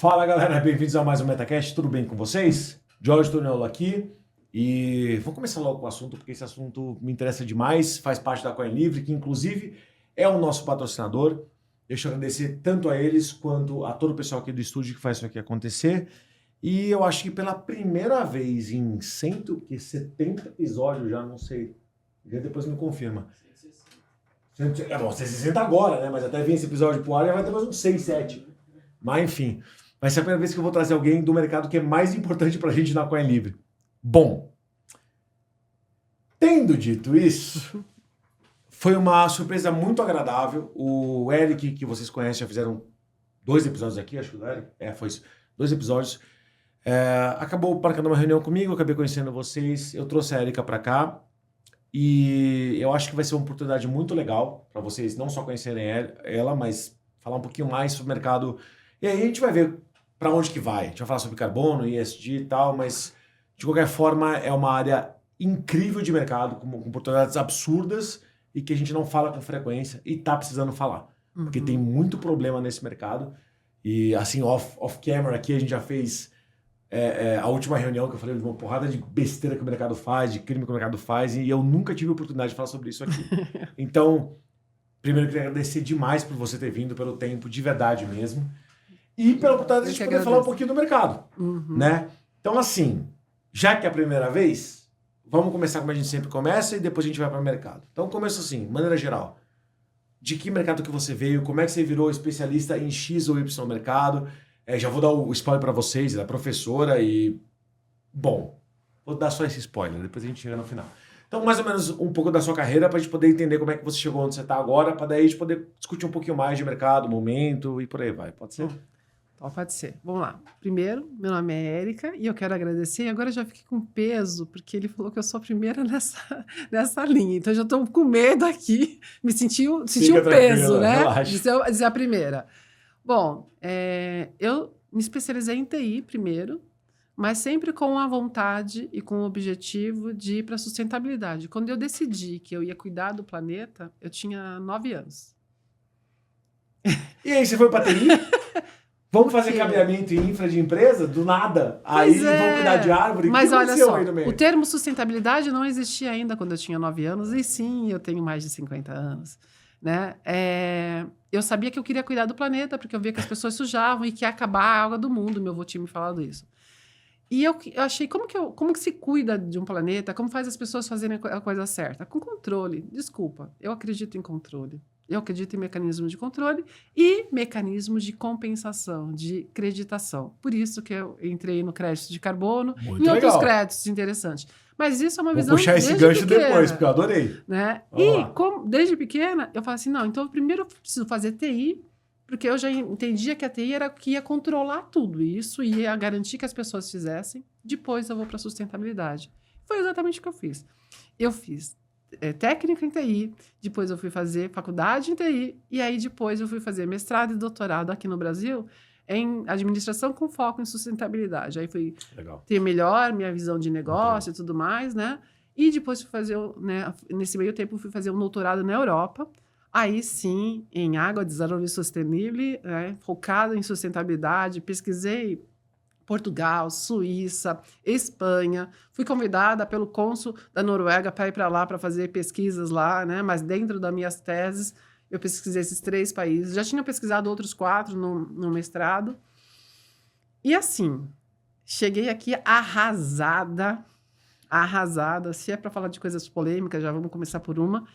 Fala galera, bem-vindos a mais um Metacast, tudo bem com vocês? Jorge Tonello aqui e vou começar logo com o assunto porque esse assunto me interessa demais, faz parte da Coin Livre, que inclusive é o nosso patrocinador. Deixa eu agradecer tanto a eles quanto a todo o pessoal aqui do estúdio que faz isso aqui acontecer. E eu acho que pela primeira vez em 170 episódios, já não sei, já depois me confirma. 160 agora, né? Mas até vir esse episódio pro ar já vai ter mais uns 6, 7. Mas enfim, vai ser a primeira vez que eu vou trazer alguém do mercado que é mais importante pra gente na Coin Livre. Bom, tendo dito isso, foi uma surpresa muito agradável. O Eric, que vocês conhecem, já fizeram 2 episódios aqui, acho que o Eric. Foi isso, 2 episódios. Acabou marcando uma reunião comigo, eu acabei conhecendo vocês. Eu trouxe a Erika pra cá. E eu acho que vai ser uma oportunidade muito legal para vocês não só conhecerem ela, mas falar um pouquinho mais sobre o mercado. E aí a gente vai ver para onde que vai. A gente vai falar sobre carbono, ESG e tal, mas de qualquer forma é uma área incrível de mercado, com oportunidades absurdas e que a gente não fala com frequência e tá precisando falar. Porque tem muito problema nesse mercado. E assim, off-camera aqui a gente já fez... a última reunião que eu falei de uma porrada de besteira que o mercado faz, de crime que o mercado faz, e eu nunca tive a oportunidade de falar sobre isso aqui. Então, primeiro eu queria agradecer demais por você ter vindo, pelo tempo, de verdade mesmo, e pela oportunidade de poder falar um pouquinho do mercado, né? Então, assim, já que é a primeira vez, vamos começar como a gente sempre começa, e depois a gente vai para o mercado. Então, começa assim, de maneira geral. De que mercado que você veio, como é que você virou especialista em X ou Y mercado? Já vou dar o spoiler para vocês, da professora e... Bom, vou dar só esse spoiler, depois a gente chega no final. Então, mais ou menos um pouco da sua carreira para a gente poder entender como é que você chegou onde você está agora, para daí a gente poder discutir um pouquinho mais de mercado, momento e por aí vai. Pode ser? Então, pode ser. Vamos lá. Primeiro, meu nome é Érica e eu quero agradecer. E agora eu já fiquei com peso, porque ele falou que eu sou a primeira nessa linha. Então, eu já estou com medo aqui. Senti um peso, né? Relaxa. Dizer a primeira. Bom, eu me especializei em TI primeiro, mas sempre com a vontade e com o objetivo de ir para a sustentabilidade. Quando eu decidi que eu ia cuidar do planeta, eu tinha 9 anos. E aí, você foi para TI? Vamos fazer cabeamento e infra de empresa? Do nada? Aí vamos cuidar de árvore? Mas olha só, o termo sustentabilidade não existia ainda quando eu tinha 9 anos, e sim, eu tenho mais de 50 anos. Né? Eu sabia que eu queria cuidar do planeta, porque eu via que as pessoas sujavam e que ia acabar a água do mundo, meu avô tinha me falado isso. E eu achei, como que se cuida de um planeta? Como faz as pessoas fazerem a coisa certa? Com controle. Desculpa, eu acredito em controle. Eu acredito em mecanismos de controle e mecanismos de compensação, de creditação. Por isso que eu entrei no crédito de carbono e outros créditos interessantes. Mas isso é uma visão desde pequena. Vou puxar esse gancho depois, porque eu adorei. Né? Desde pequena, eu falei assim, não, então primeiro eu preciso fazer TI, porque eu já entendia que a TI era que ia controlar tudo isso, ia garantir que as pessoas fizessem. Depois eu vou para a sustentabilidade. Foi exatamente o que eu fiz. Eu fiz técnica em TI, depois eu fui fazer faculdade em TI, e aí depois eu fui fazer mestrado e doutorado aqui no Brasil em administração com foco em sustentabilidade. Aí fui ter melhor minha visão de negócio e tudo mais, né? E depois fui fazer, nesse meio tempo, fui fazer um doutorado na Europa, aí sim, em água, desenvolvimento sustentável, focado em sustentabilidade, pesquisei Portugal, Suíça, Espanha. Fui convidada pelo cônsul da Noruega para ir para lá para fazer pesquisas lá, né? Mas dentro das minhas teses, eu pesquisei esses 3 países. Já tinha pesquisado outros 4 no mestrado. E assim, cheguei aqui arrasada. Se é para falar de coisas polêmicas, já vamos começar por uma.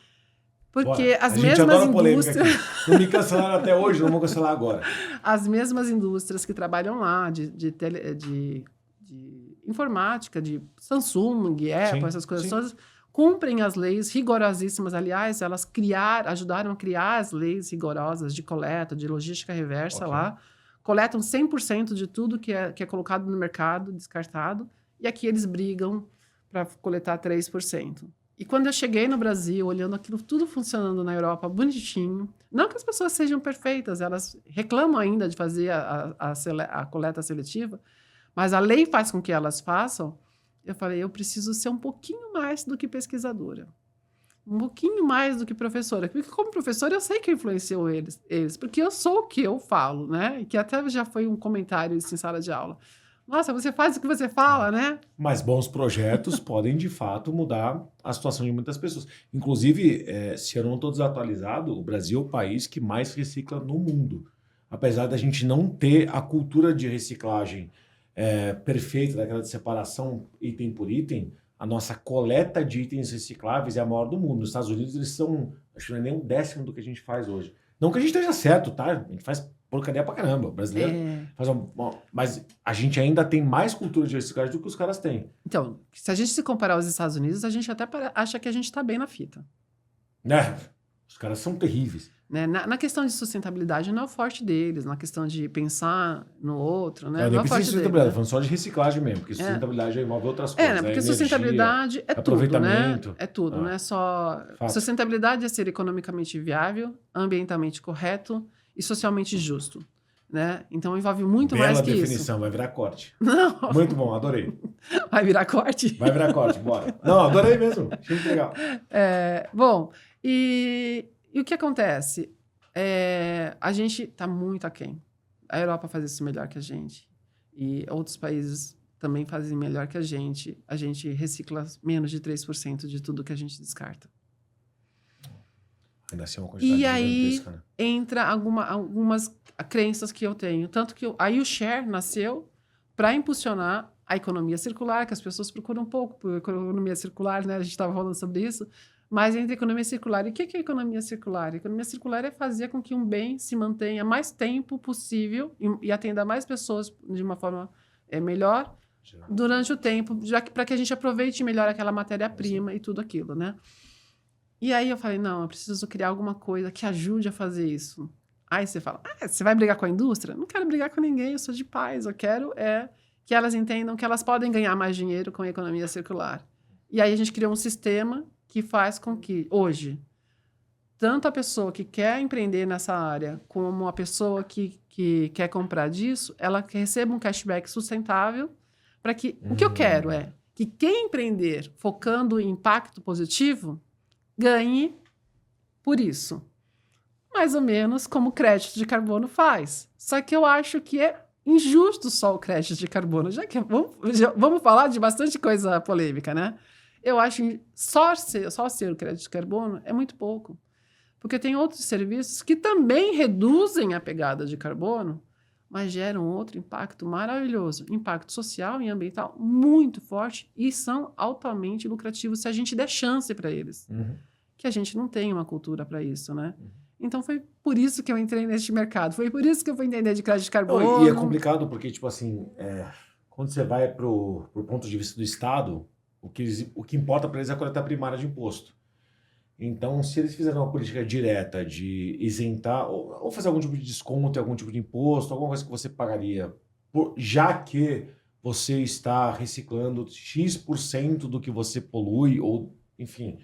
Porque as mesmas indústrias... Não me cancelaram até hoje, não vou cancelar agora. As mesmas indústrias que trabalham lá, de informática, de Samsung, Apple, essas coisas todas, cumprem as leis rigorosíssimas. Aliás, elas ajudaram a criar as leis rigorosas de coleta, de logística reversa lá. Coletam 100% de tudo que é colocado no mercado, descartado. E aqui eles brigam para coletar 3%. E quando eu cheguei no Brasil, olhando aquilo tudo funcionando na Europa bonitinho, não que as pessoas sejam perfeitas, elas reclamam ainda de fazer a coleta seletiva, mas a lei faz com que elas façam. Eu falei, eu preciso ser um pouquinho mais do que pesquisadora. um pouquinho mais do que professora. Porque como professora eu sei que influenciou eles, porque eu sou o que eu falo, né? E que até já foi um comentário isso em sala de aula. Nossa, você faz o que você fala, né? Mas bons projetos podem, de fato, mudar a situação de muitas pessoas. Inclusive, se eu não estou desatualizado, o Brasil é o país que mais recicla no mundo. Apesar da gente não ter a cultura de reciclagem perfeita, daquela de separação item por item, a nossa coleta de itens recicláveis é a maior do mundo. Nos Estados Unidos, eles são, acho que não é nem um décimo do que a gente faz hoje. Não que a gente esteja certo, tá? A gente faz porcaria pra caramba. O brasileiro faz mas a gente ainda tem mais cultura de reciclagem do que os caras têm. Então, se a gente se comparar aos Estados Unidos, a gente até acha que a gente está bem na fita. Os caras são terríveis. Né? Na questão de sustentabilidade, não é o forte deles. Na questão de pensar no outro, né? Não é o forte deles. Né? Falando só de reciclagem mesmo, porque sustentabilidade envolve outras coisas. Né? Porque sustentabilidade é tudo, né? É tudo, não é só... Fato. Sustentabilidade é ser economicamente viável, ambientalmente correto e socialmente justo. Né? Então envolve muito mais que isso. Bela definição, vai virar corte. Não. Muito bom, adorei. Vai virar corte? Vai virar corte, bora. Não, adorei mesmo, achei muito legal. Bom, e o que acontece? A gente está muito aquém. A Europa faz isso melhor que a gente. E outros países também fazem melhor que a gente. A gente recicla menos de 3% de tudo que a gente descarta. Ainda assim é uma quantidade gigantesca, né? Entra algumas crenças que eu tenho. Tanto que aí o Share nasceu para impulsionar a economia circular, que as pessoas procuram um pouco por economia circular, né? A gente estava falando sobre isso. Mas entre economia circular. E o que é economia circular? A economia circular é fazer com que um bem se mantenha mais tempo possível e atenda mais pessoas de uma forma melhor durante o tempo, para que a gente aproveite melhor aquela matéria-prima e tudo aquilo, né? E aí eu falei, não, eu preciso criar alguma coisa que ajude a fazer isso. Aí você fala, você vai brigar com a indústria? Não quero brigar com ninguém, eu sou de paz. Eu quero que elas entendam que elas podem ganhar mais dinheiro com a economia circular. E aí a gente criou um sistema que faz com que, hoje, tanto a pessoa que quer empreender nessa área, como a pessoa que quer comprar disso, ela receba um cashback sustentável para que... O que eu quero é que quem empreender focando em impacto positivo ganhe por isso. Mais ou menos como o crédito de carbono faz. Só que eu acho que é injusto só o crédito de carbono. Já que vamos falar de bastante coisa polêmica, né? Eu acho que só ser o crédito de carbono é muito pouco. Porque tem outros serviços que também reduzem a pegada de carbono, mas geram outro impacto maravilhoso. Impacto social e ambiental muito forte e são altamente lucrativos se a gente der chance para eles. Que a gente não tem uma cultura para isso, né? Então foi por isso que eu entrei neste mercado. Foi por isso que eu fui entender de crédito de carbono. E é complicado porque, tipo assim, quando você vai pro ponto de vista do Estado, o que importa para eles é a coleta primária de imposto. Então, se eles fizerem uma política direta de isentar ou fazer algum tipo de desconto, algum tipo de imposto, alguma coisa que você pagaria, já que você está reciclando X% do que você polui, ou, enfim,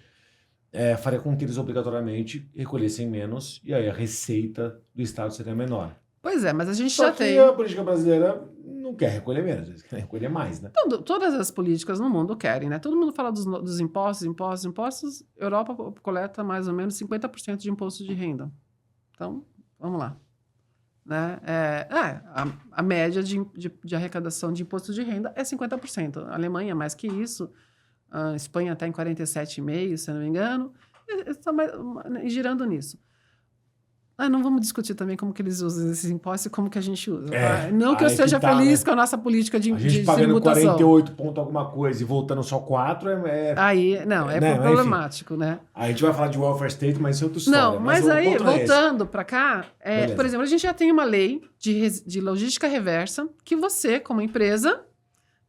faria com que eles obrigatoriamente recolhessem menos e aí a receita do Estado seria menor. Pois é, mas a gente Só já que tem... a política brasileira não quer recolher menos, eles querem recolher mais, né? Todas as políticas no mundo querem, né? Todo mundo fala dos impostos. Europa coleta mais ou menos 50% de imposto de renda. Então, vamos lá. Né? A média de arrecadação de imposto de renda é 50%. A Alemanha mais que isso. A Espanha está em 47,5%, se eu não me engano. Está girando nisso. Não vamos discutir também como que eles usam esses impostos e como que a gente usa. Não que eu seja feliz, né, com a nossa política de tributação. A gente pagando 48 ponto alguma coisa e voltando só 4 Aí, não, problemático, enfim, né? A gente vai falar de welfare state, mas isso é outra história. Não, mas aí, voltando para cá, por exemplo, a gente já tem uma lei de logística reversa que você, como empresa,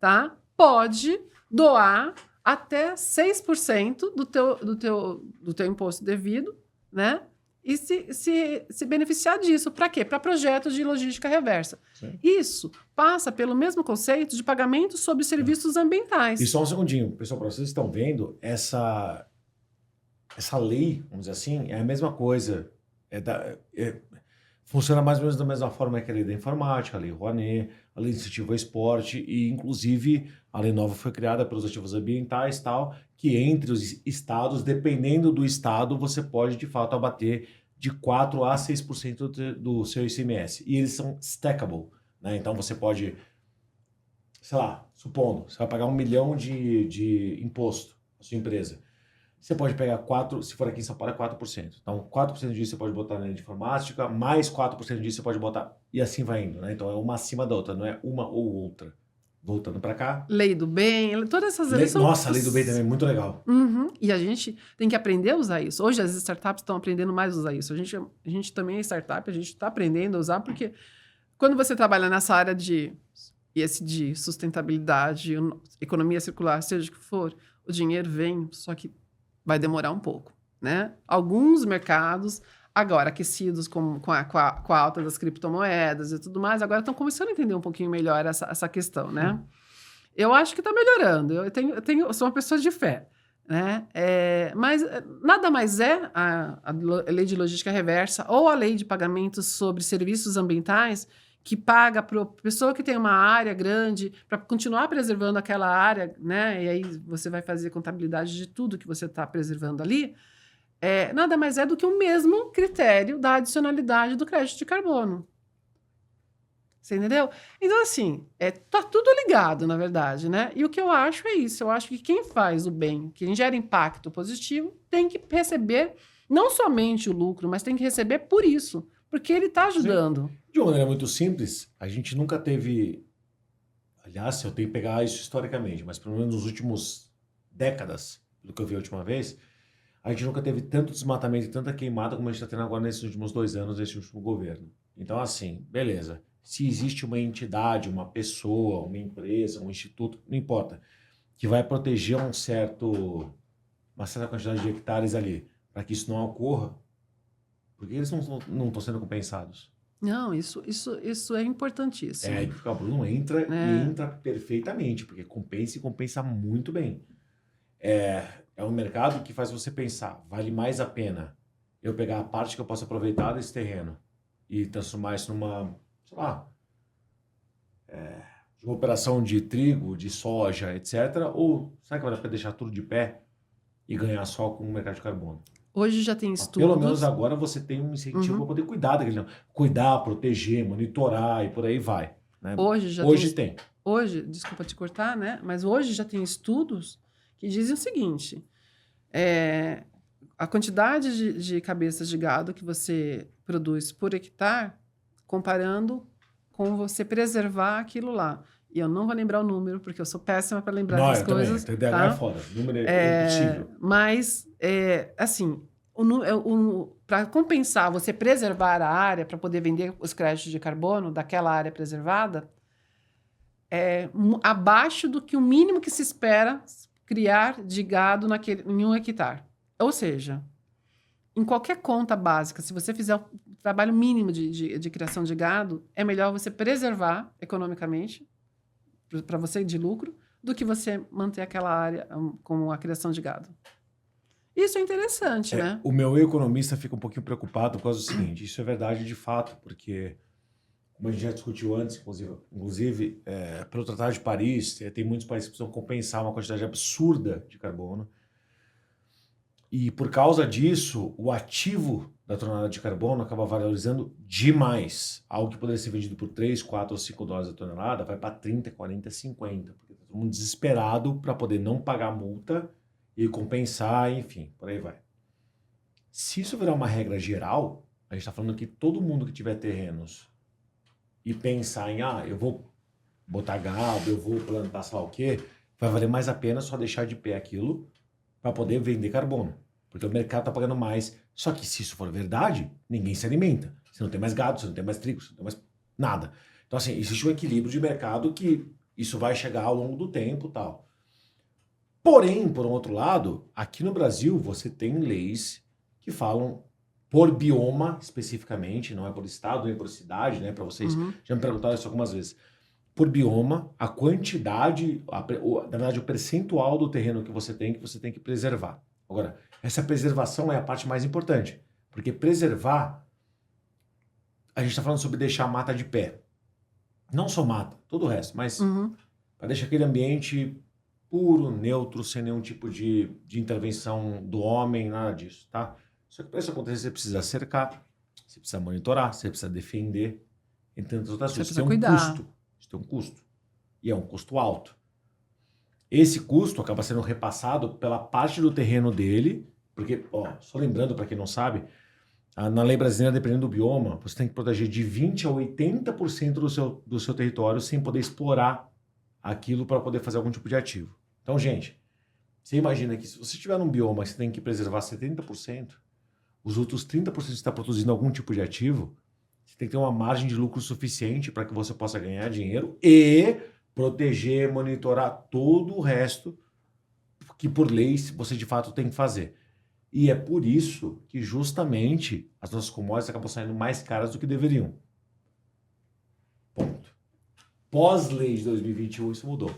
tá, pode doar até 6% do teu imposto devido, né? E se beneficiar disso. Para quê? Para projetos de logística reversa. Sim. Isso passa pelo mesmo conceito de pagamento sobre serviços ambientais. E só um segundinho, pessoal, para vocês estão vendo, essa lei, vamos dizer assim, é a mesma coisa. Funciona mais ou menos da mesma forma que a lei da informática, a lei Rouanet, a lei de incentivo ao esporte e, inclusive, a lei nova foi criada pelos ativos ambientais tal, que entre os estados, dependendo do estado, você pode, de fato, abater de 4% a 6% do seu ICMS. E eles são stackable, né? Então, você pode, sei lá, supondo, você vai pagar 1 milhão de imposto na sua empresa. Você pode pegar 4%, se for aqui em São Paulo é 4%. Então, 4% disso você pode botar na lei de informática, mais 4% disso você pode botar, e assim vai indo, né? Então, é uma acima da outra, não é uma ou outra. Voltando para cá. Lei do bem, todas essas leis são... Nossa, a lei do bem também é muito legal. Uhum. E a gente tem que aprender a usar isso. Hoje as startups estão aprendendo mais a usar isso. A gente também é startup, a gente está aprendendo a usar, porque quando você trabalha nessa área de sustentabilidade, economia circular, seja o que for, o dinheiro vem, só que vai demorar um pouco, né? Alguns mercados, agora aquecidos com a alta das criptomoedas e tudo mais, agora estão começando a entender um pouquinho melhor essa questão, né? Eu acho que está melhorando. Eu sou uma pessoa de fé, né? Mas nada mais é a lei de logística reversa ou a lei de pagamentos sobre serviços ambientais que paga para a pessoa que tem uma área grande para continuar preservando aquela área, né? E aí você vai fazer contabilidade de tudo que você está preservando ali. Nada mais é do que o mesmo critério da adicionalidade do crédito de carbono. Você entendeu? Então, assim, tá tudo ligado, na verdade, né? E o que eu acho é isso. Eu acho que quem faz o bem, quem gera impacto positivo, tem que receber não somente o lucro, mas tem que receber por isso. Porque ele está ajudando. Sim. De uma maneira muito simples, a gente nunca teve... Aliás, eu tenho que pegar isso historicamente, mas pelo menos nos últimos décadas, do que eu vi a última vez, a gente nunca teve tanto desmatamento e tanta queimada como a gente está tendo agora nesses últimos 2 anos, nesse último governo. Então, assim, beleza. Se existe uma entidade, uma pessoa, uma empresa, um instituto, não importa, que vai proteger uma certa quantidade de hectares ali, para que isso não ocorra, porque eles não estão sendo compensados. Não, isso é importantíssimo. Aí o Bruno entra e entra perfeitamente, porque compensa e compensa muito bem. É um mercado que faz você pensar, vale mais a pena eu pegar a parte que eu posso aproveitar desse terreno e transformar isso numa, sei lá, de uma operação de trigo, de soja, etc. Ou será que vale a pena deixar tudo de pé e ganhar só com o mercado de carbono? Hoje já tem estudos... Pelo menos agora você tem um incentivo para poder cuidar daquele... Cuidar, proteger, monitorar e por aí vai. Né? Hoje tem. Hoje, desculpa te cortar, né? Mas hoje já tem estudos que dizem o seguinte... a quantidade de cabeças de gado que você produz por hectare, comparando com você preservar aquilo lá. E eu não vou lembrar o número, porque eu sou péssima para lembrar das coisas. Também. TDAH tá? É foda. O número é impossível. Mas, assim, para compensar você preservar a área, para poder vender os créditos de carbono daquela área preservada, abaixo do que o mínimo que se espera criar de gado em 1 hectare. Ou seja, em qualquer conta básica, se você fizer o trabalho mínimo de criação de gado, é melhor você preservar economicamente, para você de lucro, do que você manter aquela área com a criação de gado. Isso é interessante, né? O meu economista fica um pouquinho preocupado por causa do seguinte, isso é verdade de fato, porque, como a gente já discutiu antes, inclusive pelo Tratado de Paris, tem muitos países que precisam compensar uma quantidade absurda de carbono. E por causa disso, o ativo da tonelada de carbono acaba valorizando demais. Algo que poderia ser vendido por 3, 4 ou 5 dólares a tonelada vai para 30, 40, 50. Porque está todo mundo desesperado para poder não pagar multa e compensar, enfim, por aí vai. Se isso virar uma regra geral, a gente está falando que todo mundo que tiver terrenos e pensar em, eu vou botar gado, eu vou plantar sei lá o quê, vai valer mais a pena só deixar de pé aquilo para poder vender carbono. Porque o mercado está pagando mais. Só que se isso for verdade, ninguém se alimenta. Você não tem mais gado, você não tem mais trigo, você não tem mais nada. Então, assim, existe um equilíbrio de mercado que isso vai chegar ao longo do tempo e tal. Porém, por um outro lado, aqui no Brasil você tem leis que falam por bioma especificamente, não é por estado nem por cidade, né? Para vocês, já me perguntaram isso algumas vezes. Por bioma, a quantidade, na verdade, o percentual do terreno que você tem que preservar. Agora, essa preservação é a parte mais importante, porque preservar, a gente está falando sobre deixar a mata de pé. Não só mata, todo o resto, mas para deixar aquele ambiente puro, neutro, sem nenhum tipo de intervenção do homem, nada disso, tá? Só que para isso acontecer, você precisa cercar, você precisa monitorar, você precisa defender, entre outras coisas. Você Isso precisa tem um cuidar. custo. Isso tem um custo. E é um custo alto. Esse custo acaba sendo repassado pela parte do terreno dele, porque, ó, só lembrando para quem não sabe, na lei brasileira, dependendo do bioma, você tem que proteger de 20% a 80% do seu território sem poder explorar aquilo para poder fazer algum tipo de ativo. Então, gente, você imagina que se você estiver num bioma que você tem que preservar 70%, os outros 30% está produzindo algum tipo de ativo, você tem que ter uma margem de lucro suficiente para que você possa ganhar dinheiro e proteger, monitorar todo o resto que, por lei, você de fato tem que fazer. E é por isso que justamente as nossas commodities acabam saindo mais caras do que deveriam. Ponto. Pós-lei de 2021, isso mudou.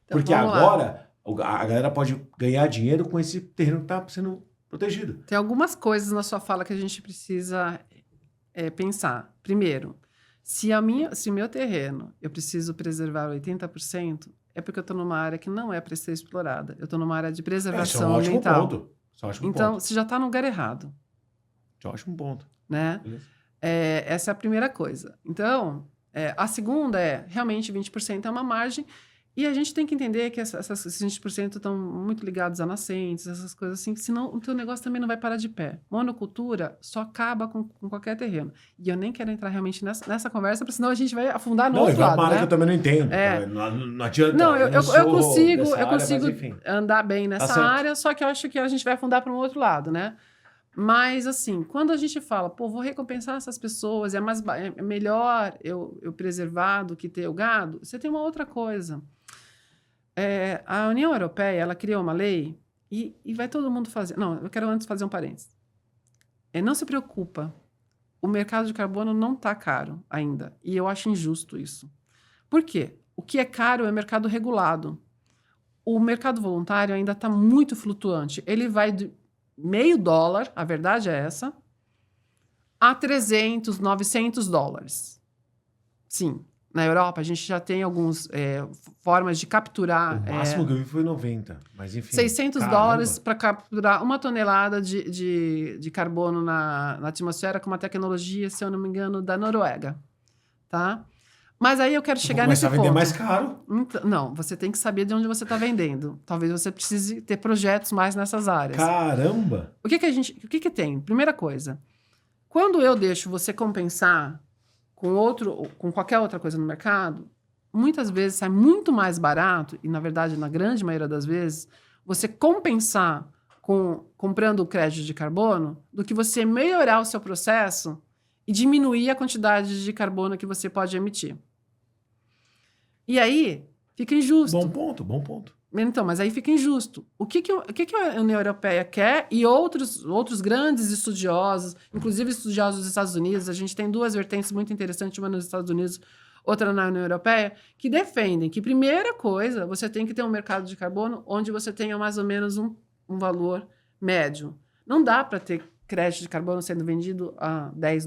Então, porque agora a galera pode ganhar dinheiro com esse terreno que está sendo protegido. Tem algumas coisas na sua fala que a gente precisa pensar. Primeiro, se o meu terreno eu preciso preservar 80%, é porque eu estou numa área que não é para ser explorada. Eu estou numa área de preservação ambiental. Ponto. Isso é um ótimo Então, ponto. você já está no lugar errado. Isso é um ótimo ponto. Né? Essa é a primeira coisa. Então, a segunda realmente 20% é uma margem e a gente tem que entender que esses 20% estão muito ligados a nascentes, essas coisas assim, senão o teu negócio também não vai parar de pé. Monocultura só acaba com qualquer terreno. E eu nem quero entrar realmente nessa conversa, porque senão a gente vai afundar no outro lado. Não, é uma área né? que eu também não entendo. Não adianta. Não, eu consigo mas, andar bem nessa área, só que eu acho que a gente vai afundar para um outro lado, né? Mas, assim, quando a gente fala, vou recompensar essas pessoas, é melhor eu preservar do que ter o gado, você tem uma outra coisa. A União Europeia, ela criou uma lei e vai todo mundo fazer... Não, eu quero antes fazer um parênteses. Não se preocupa, o mercado de carbono não está caro ainda, e eu acho injusto isso. Por quê? O que é caro é mercado regulado. O mercado voluntário ainda está muito flutuante. Ele vai de $0,5, a verdade é essa, a 300, $900. Sim, na Europa a gente já tem algumas formas de capturar... O máximo que eu vi foi 90, mas enfim. $600 para capturar 1 tonelada de carbono na atmosfera com uma tecnologia, se eu não me engano, da Noruega. Tá? Mas aí eu quero chegar nesse ponto. Começar a vender mais caro. Então, não, você tem que saber de onde você está vendendo. Talvez você precise ter projetos mais nessas áreas. Caramba! O que tem? Primeira coisa, quando eu deixo você compensar com qualquer outra coisa no mercado, muitas vezes sai muito mais barato, e na verdade, na grande maioria das vezes, você compensar comprando o crédito de carbono do que você melhorar o seu processo e diminuir a quantidade de carbono que você pode emitir. E aí, fica injusto. Bom ponto. Então, mas aí fica injusto. O que a União Europeia quer e outros grandes estudiosos, inclusive estudiosos dos Estados Unidos, a gente tem duas vertentes muito interessantes, uma nos Estados Unidos, outra na União Europeia, que defendem que, primeira coisa, você tem que ter um mercado de carbono onde você tenha mais ou menos um valor médio. Não dá para ter crédito de carbono sendo vendido a $10,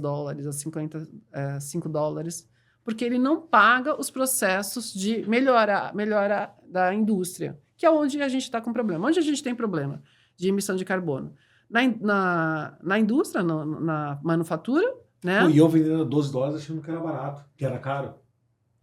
a $5, porque ele não paga os processos de melhora da indústria, que é onde a gente está com problema. Onde a gente tem problema de emissão de carbono? Na indústria, na manufatura, né? E eu vendendo $12 achando que era barato, que era caro.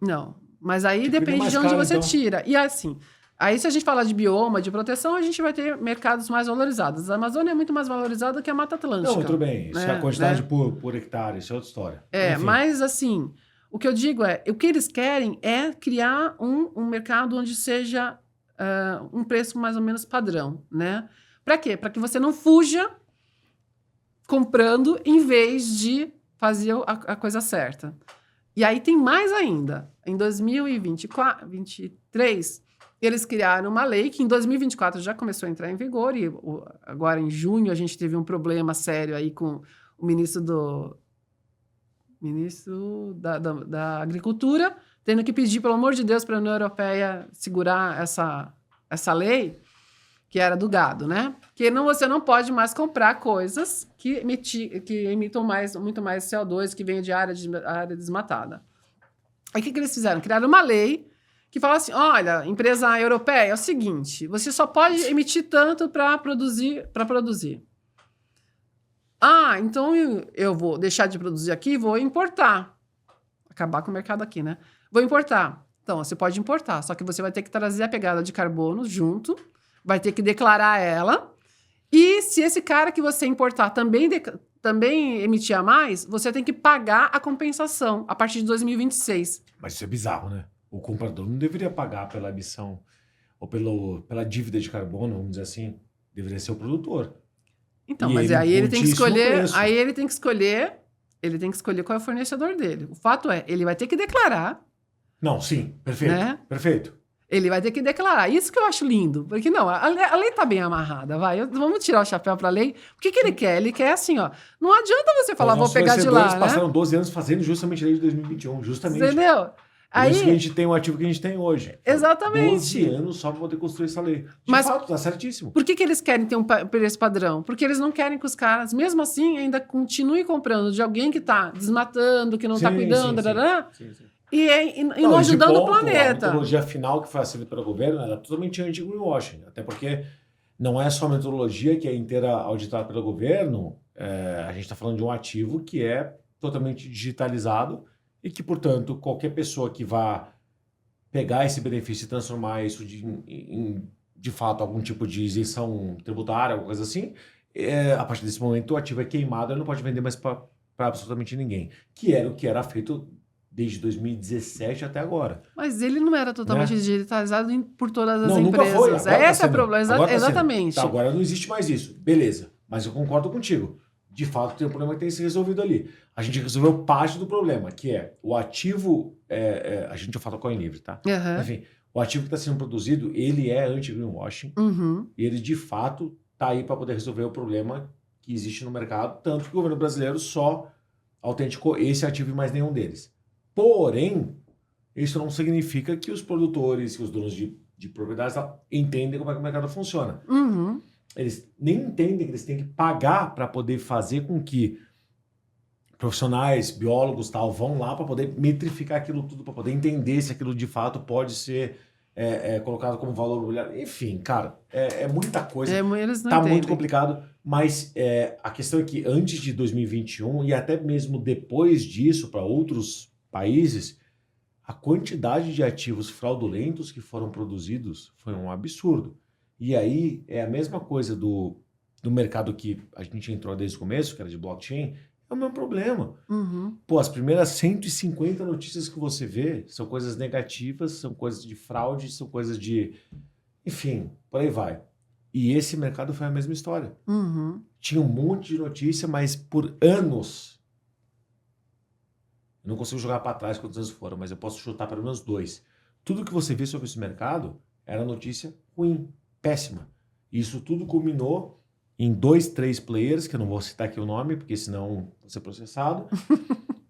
Não, mas aí depende de onde você tira. E assim, aí se a gente falar de bioma, de proteção, a gente vai ter mercados mais valorizados. A Amazônia é muito mais valorizada que a Mata Atlântica. Não, tudo bem. Isso é a quantidade por hectare, isso é outra história. Enfim. Mas assim... O que eu digo o que eles querem é criar um mercado onde seja um preço mais ou menos padrão, né? Para quê? Para que você não fuja comprando em vez de fazer a coisa certa. E aí tem mais ainda. Em 2023, eles criaram uma lei que em 2024 já começou a entrar em vigor e agora em junho a gente teve um problema sério aí com o ministro da Agricultura, tendo que pedir, pelo amor de Deus, para a União Europeia segurar essa lei, que era do gado, né? Que você não pode mais comprar coisas que emitam muito mais CO2, que venham de área desmatada. Aí o que eles fizeram? Criaram uma lei que fala assim, olha, empresa europeia, é o seguinte, você só pode emitir tanto para produzir. Ah, então eu vou deixar de produzir aqui e vou importar. Acabar com o mercado aqui, né? Vou importar. Então, você pode importar, só que você vai ter que trazer a pegada de carbono junto, vai ter que declarar ela, e se esse cara que você importar também emitir a mais, você tem que pagar a compensação a partir de 2026. Mas isso é bizarro, né? O comprador não deveria pagar pela emissão ou pela dívida de carbono, vamos dizer assim. Deveria ser o produtor. Então, mas aí ele tem que escolher, ele tem que escolher qual é o fornecedor dele. O fato é, ele vai ter que declarar. Não, sim, perfeito, né? Perfeito. Ele vai ter que declarar. Isso que eu acho lindo. Porque, não, a lei tá bem amarrada, vai. Vamos tirar o chapéu pra lei. O que ele quer? Ele quer assim, ó. Não adianta você falar, vou pegar de lá, né? Passaram 12 anos fazendo justamente a lei de 2021, justamente. Entendeu? Aí, isso que a gente tem o ativo que a gente tem hoje. Exatamente. 12 anos só para poder construir essa lei. De fato, tá certíssimo. Por que eles querem ter um preço padrão? Porque eles não querem que os caras, mesmo assim, ainda continuem comprando de alguém que tá desmatando, que não tá cuidando, sim. E não ajudando o planeta. A metodologia final que foi aceita pelo governo era totalmente anti-greenwashing. Até porque não é só a metodologia que é inteira auditada pelo governo, a gente está falando de um ativo que é totalmente digitalizado e que, portanto, qualquer pessoa que vá pegar esse benefício e transformar isso de fato, algum tipo de isenção tributária, alguma coisa assim, a partir desse momento o ativo é queimado e não pode vender mais para absolutamente ninguém. Que era o que era feito desde 2017 até agora. Mas ele não era totalmente digitalizado por todas as empresas. Nunca foi. Esse é o problema. Exatamente. Tá, agora não existe mais isso. Beleza. Mas eu concordo contigo. De fato, tem um problema que tem que ser resolvido ali. A gente resolveu parte do problema, que é o ativo... a gente já fala Coin Livre, tá? Uhum. Enfim, o ativo que está sendo produzido, ele é anti-greenwashing. E ele, de fato, está aí para poder resolver o problema que existe no mercado, tanto que o governo brasileiro só autenticou esse ativo e mais nenhum deles. Porém, isso não significa que os produtores, que os donos de propriedades entendem como é que o mercado funciona. Eles nem entendem que eles têm que pagar para poder fazer com que profissionais, biólogos, tal, vão lá para poder metrificar aquilo tudo, para poder entender se aquilo de fato pode ser colocado como valor imobiliário. Enfim, cara, é muita coisa. Eles não entendem. Muito complicado, mas a questão é que antes de 2021 e até mesmo depois disso, para outros países, a quantidade de ativos fraudulentos que foram produzidos foi um absurdo. E aí é a mesma coisa do mercado que a gente entrou desde o começo, que era de blockchain, é o mesmo problema. Pô, as primeiras 150 notícias que você vê são coisas negativas, são coisas de fraude, são coisas de... Enfim, por aí vai. E esse mercado foi a mesma história. Tinha um monte de notícia, mas por anos... Eu não consigo jogar para trás quantos anos foram, mas eu posso chutar pelo menos 2. Tudo que você vê sobre esse mercado era notícia ruim, péssima. Isso tudo culminou em 2, 3 players, que eu não vou citar aqui o nome, porque senão vou ser processado,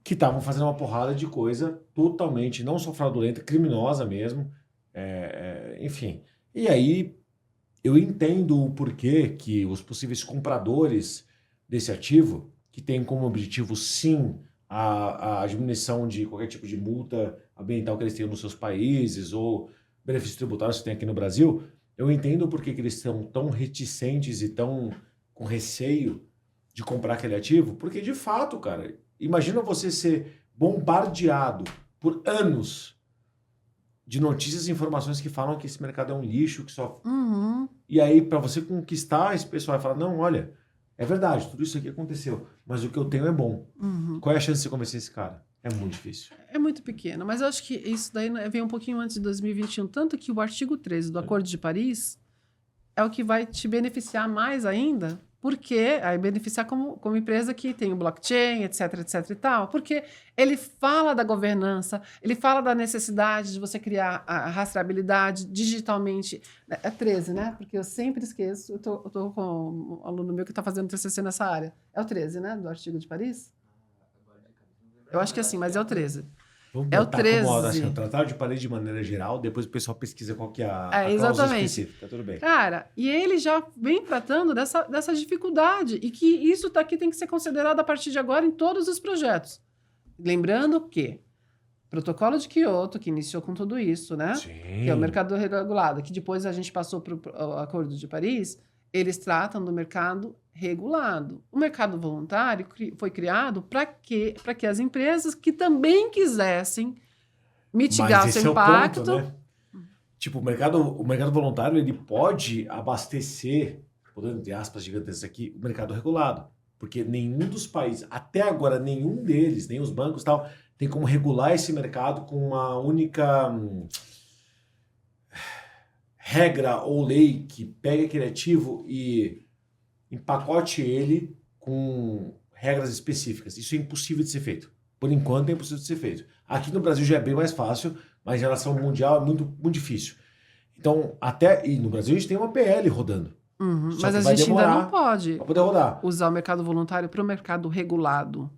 que estavam fazendo uma porrada de coisa totalmente, não só fraudulenta, criminosa mesmo. Enfim. E aí eu entendo o porquê que os possíveis compradores desse ativo, que tem como objetivo, sim, a diminuição de qualquer tipo de multa ambiental que eles tenham nos seus países ou benefícios tributários que tem aqui no Brasil, eu entendo por que eles estão tão reticentes e tão com receio de comprar aquele ativo, porque de fato, cara, imagina você ser bombardeado por anos de notícias e informações que falam que esse mercado é um lixo, que só... E aí, para você conquistar esse pessoal, vai falar, não, olha, é verdade, tudo isso aqui aconteceu, mas o que eu tenho é bom. Qual é a chance de você convencer esse cara? É muito difícil. É muito pequeno, mas eu acho que isso daí vem um pouquinho antes de 2021, tanto que o artigo 13 do Acordo de Paris é o que vai te beneficiar mais ainda, porque aí beneficiar como empresa que tem o blockchain, etc e tal, porque ele fala da governança, ele fala da necessidade de você criar a rastreabilidade digitalmente. É 13, né? Porque eu sempre esqueço, eu tô com um aluno meu que está fazendo TCC nessa área. É o 13, né? Do artigo de Paris? Eu acho que é assim, mas é o 13. Vamos É o botar como assim, 13. o Tratado de Paris de maneira geral, depois o pessoal pesquisa qual que é a cláusula Exatamente. específica, tudo bem. Cara, e ele já vem tratando dessa dificuldade e que isso aqui tem que ser considerado a partir de agora em todos os projetos. Lembrando que Protocolo de Kyoto, que iniciou com tudo isso, né? Sim. Que é o mercado regulado, que depois a gente passou para o Acordo de Paris, eles tratam do mercado regulado. O mercado voluntário foi criado para que as empresas que também quisessem mitigar Mas o esse seu é impacto... o ponto, né? Tipo, o mercado voluntário, ele pode abastecer, podendo entre aspas gigantescas aqui, o mercado regulado. Porque nenhum dos países, até agora, nenhum deles, nem os bancos e tal, tem como regular esse mercado com uma única regra ou lei que pegue aquele ativo e empacote ele com regras específicas. Isso é impossível de ser feito. Por enquanto é impossível de ser feito. Aqui no Brasil já é bem mais fácil, mas em relação ao mundial é muito, muito difícil. Então, e no Brasil a gente tem uma PL rodando. Uhum, Só mas que a vai gente ainda demorar não pode para poder rodar. usar o mercado voluntário para o mercado regulado.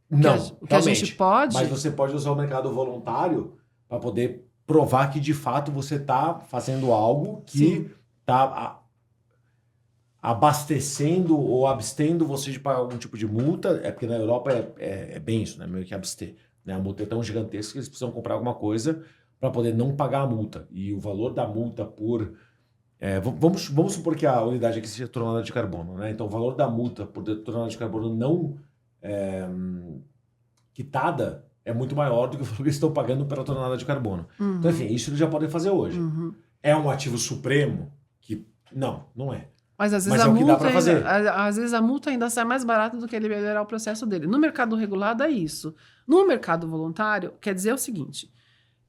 Não, o que a gente realmente. pode... Mas você pode usar o mercado voluntário para poder provar que de fato você está fazendo algo que está abastecendo ou abstendo você de pagar algum tipo de multa. É porque na Europa é bem isso, né? Meio que abster. Né? A multa é tão gigantesca que eles precisam comprar alguma coisa para poder não pagar a multa. E o valor da multa por... vamos supor que a unidade aqui seja tonelada de carbono, né? Então o valor da multa por tonelada de carbono não quitada é muito maior do que o valor que eles estão pagando pela tonelada de carbono. Uhum. Então, enfim, isso eles já podem fazer hoje. Uhum. É um ativo supremo que... Não é. Mas às vezes Mas é o que dá pra ainda, fazer. às vezes a multa ainda sai mais barata do que ele melhorar o processo dele. No mercado regulado é isso. No mercado voluntário, quer dizer o seguinte: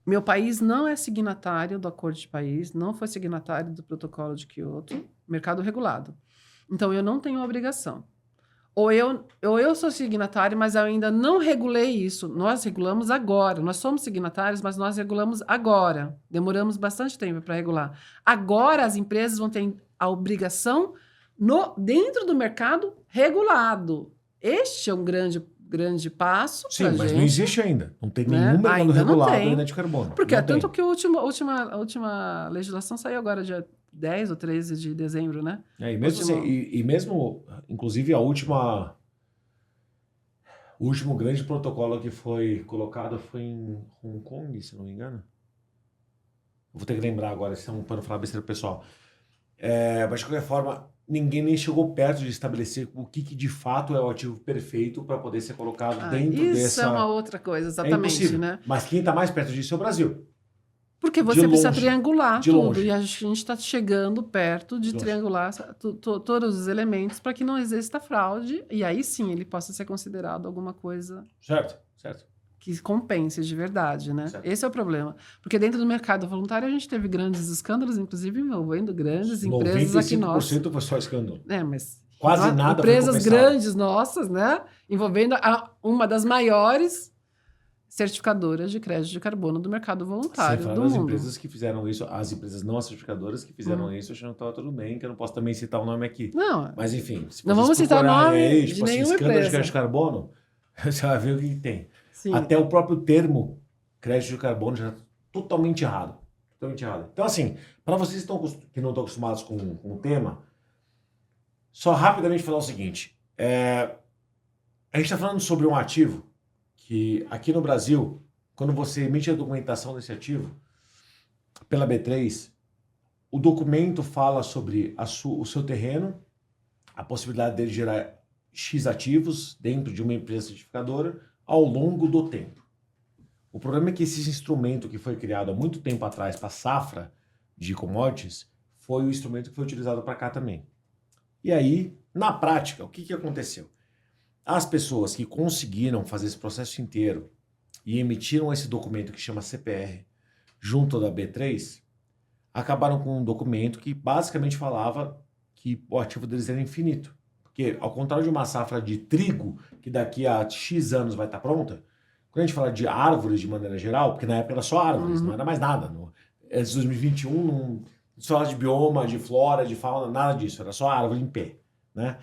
meu país não é signatário do Acordo de Paris, não foi signatário do Protocolo de Kyoto, mercado regulado. Então eu não tenho obrigação. Ou eu sou signatário, mas eu ainda não regulei isso. Nós regulamos agora. Nós somos signatários, mas nós regulamos agora. Demoramos bastante tempo para regular. Agora as empresas vão ter a obrigação dentro do mercado regulado. Este é um grande passo. Sim, mas gente, não existe ainda. Não tem né? nenhum mercado Ainda não regulado tem. ainda de carbono. Porque não é tanto tem. que a última legislação saiu agora dia 10 ou 13 de dezembro, né? E mesmo assim, e mesmo, inclusive, o último grande protocolo que foi colocado foi em Hong Kong, se não me engano. Vou ter que lembrar agora, para não falar besteira pro pessoal. Mas de qualquer forma, ninguém nem chegou perto de estabelecer o que de fato é o ativo perfeito para poder ser colocado dentro isso dessa... Isso é uma outra coisa, exatamente, né? Mas quem está mais perto disso é o Brasil. Porque você precisa longe, triangular de tudo. longe. E a gente está chegando perto de triangular todos os elementos para que não exista fraude. E aí sim ele possa ser considerado alguma coisa... Certo. Que compense de verdade, né? Certo. Esse é o problema. Porque dentro do mercado voluntário a gente teve grandes escândalos, inclusive envolvendo grandes empresas aqui nossas. 95% foi só escândalo. Mas quase nada empresas foi grandes nossas, né? Envolvendo uma das maiores certificadoras de crédito de carbono do mercado voluntário do mundo. As empresas que fizeram isso, as empresas não certificadoras que fizeram isso, achando que estava tudo bem, que eu não posso também citar o nome aqui. Não. Mas enfim, se não vamos citar o nome aí, de tipo assim, nenhuma escândalo empresa. de crédito de carbono, você vai ver o que tem. Sim. Até o próprio termo crédito de carbono já está totalmente errado. Totalmente errado. Então, assim, para vocês que não estão acostumados com o tema, só rapidamente falar o seguinte. A gente está falando sobre um ativo que aqui no Brasil, quando você emite a documentação desse ativo, pela B3, o documento fala sobre o seu terreno, a possibilidade dele gerar X ativos dentro de uma empresa certificadora ao longo do tempo. O problema é que esse instrumento que foi criado há muito tempo atrás para a safra de commodities foi o instrumento que foi utilizado para cá também. E aí, na prática, o que aconteceu? As pessoas que conseguiram fazer esse processo inteiro e emitiram esse documento que chama CPR junto da B3, acabaram com um documento que basicamente falava que o ativo deles era infinito. Porque, ao contrário de uma safra de trigo, que daqui a X anos vai estar pronta, quando a gente fala de árvores de maneira geral, porque na época era só árvores, não era mais nada. Antes de 2021, não se fala de bioma, de flora, de fauna, nada disso. Era só árvore em pé. Né?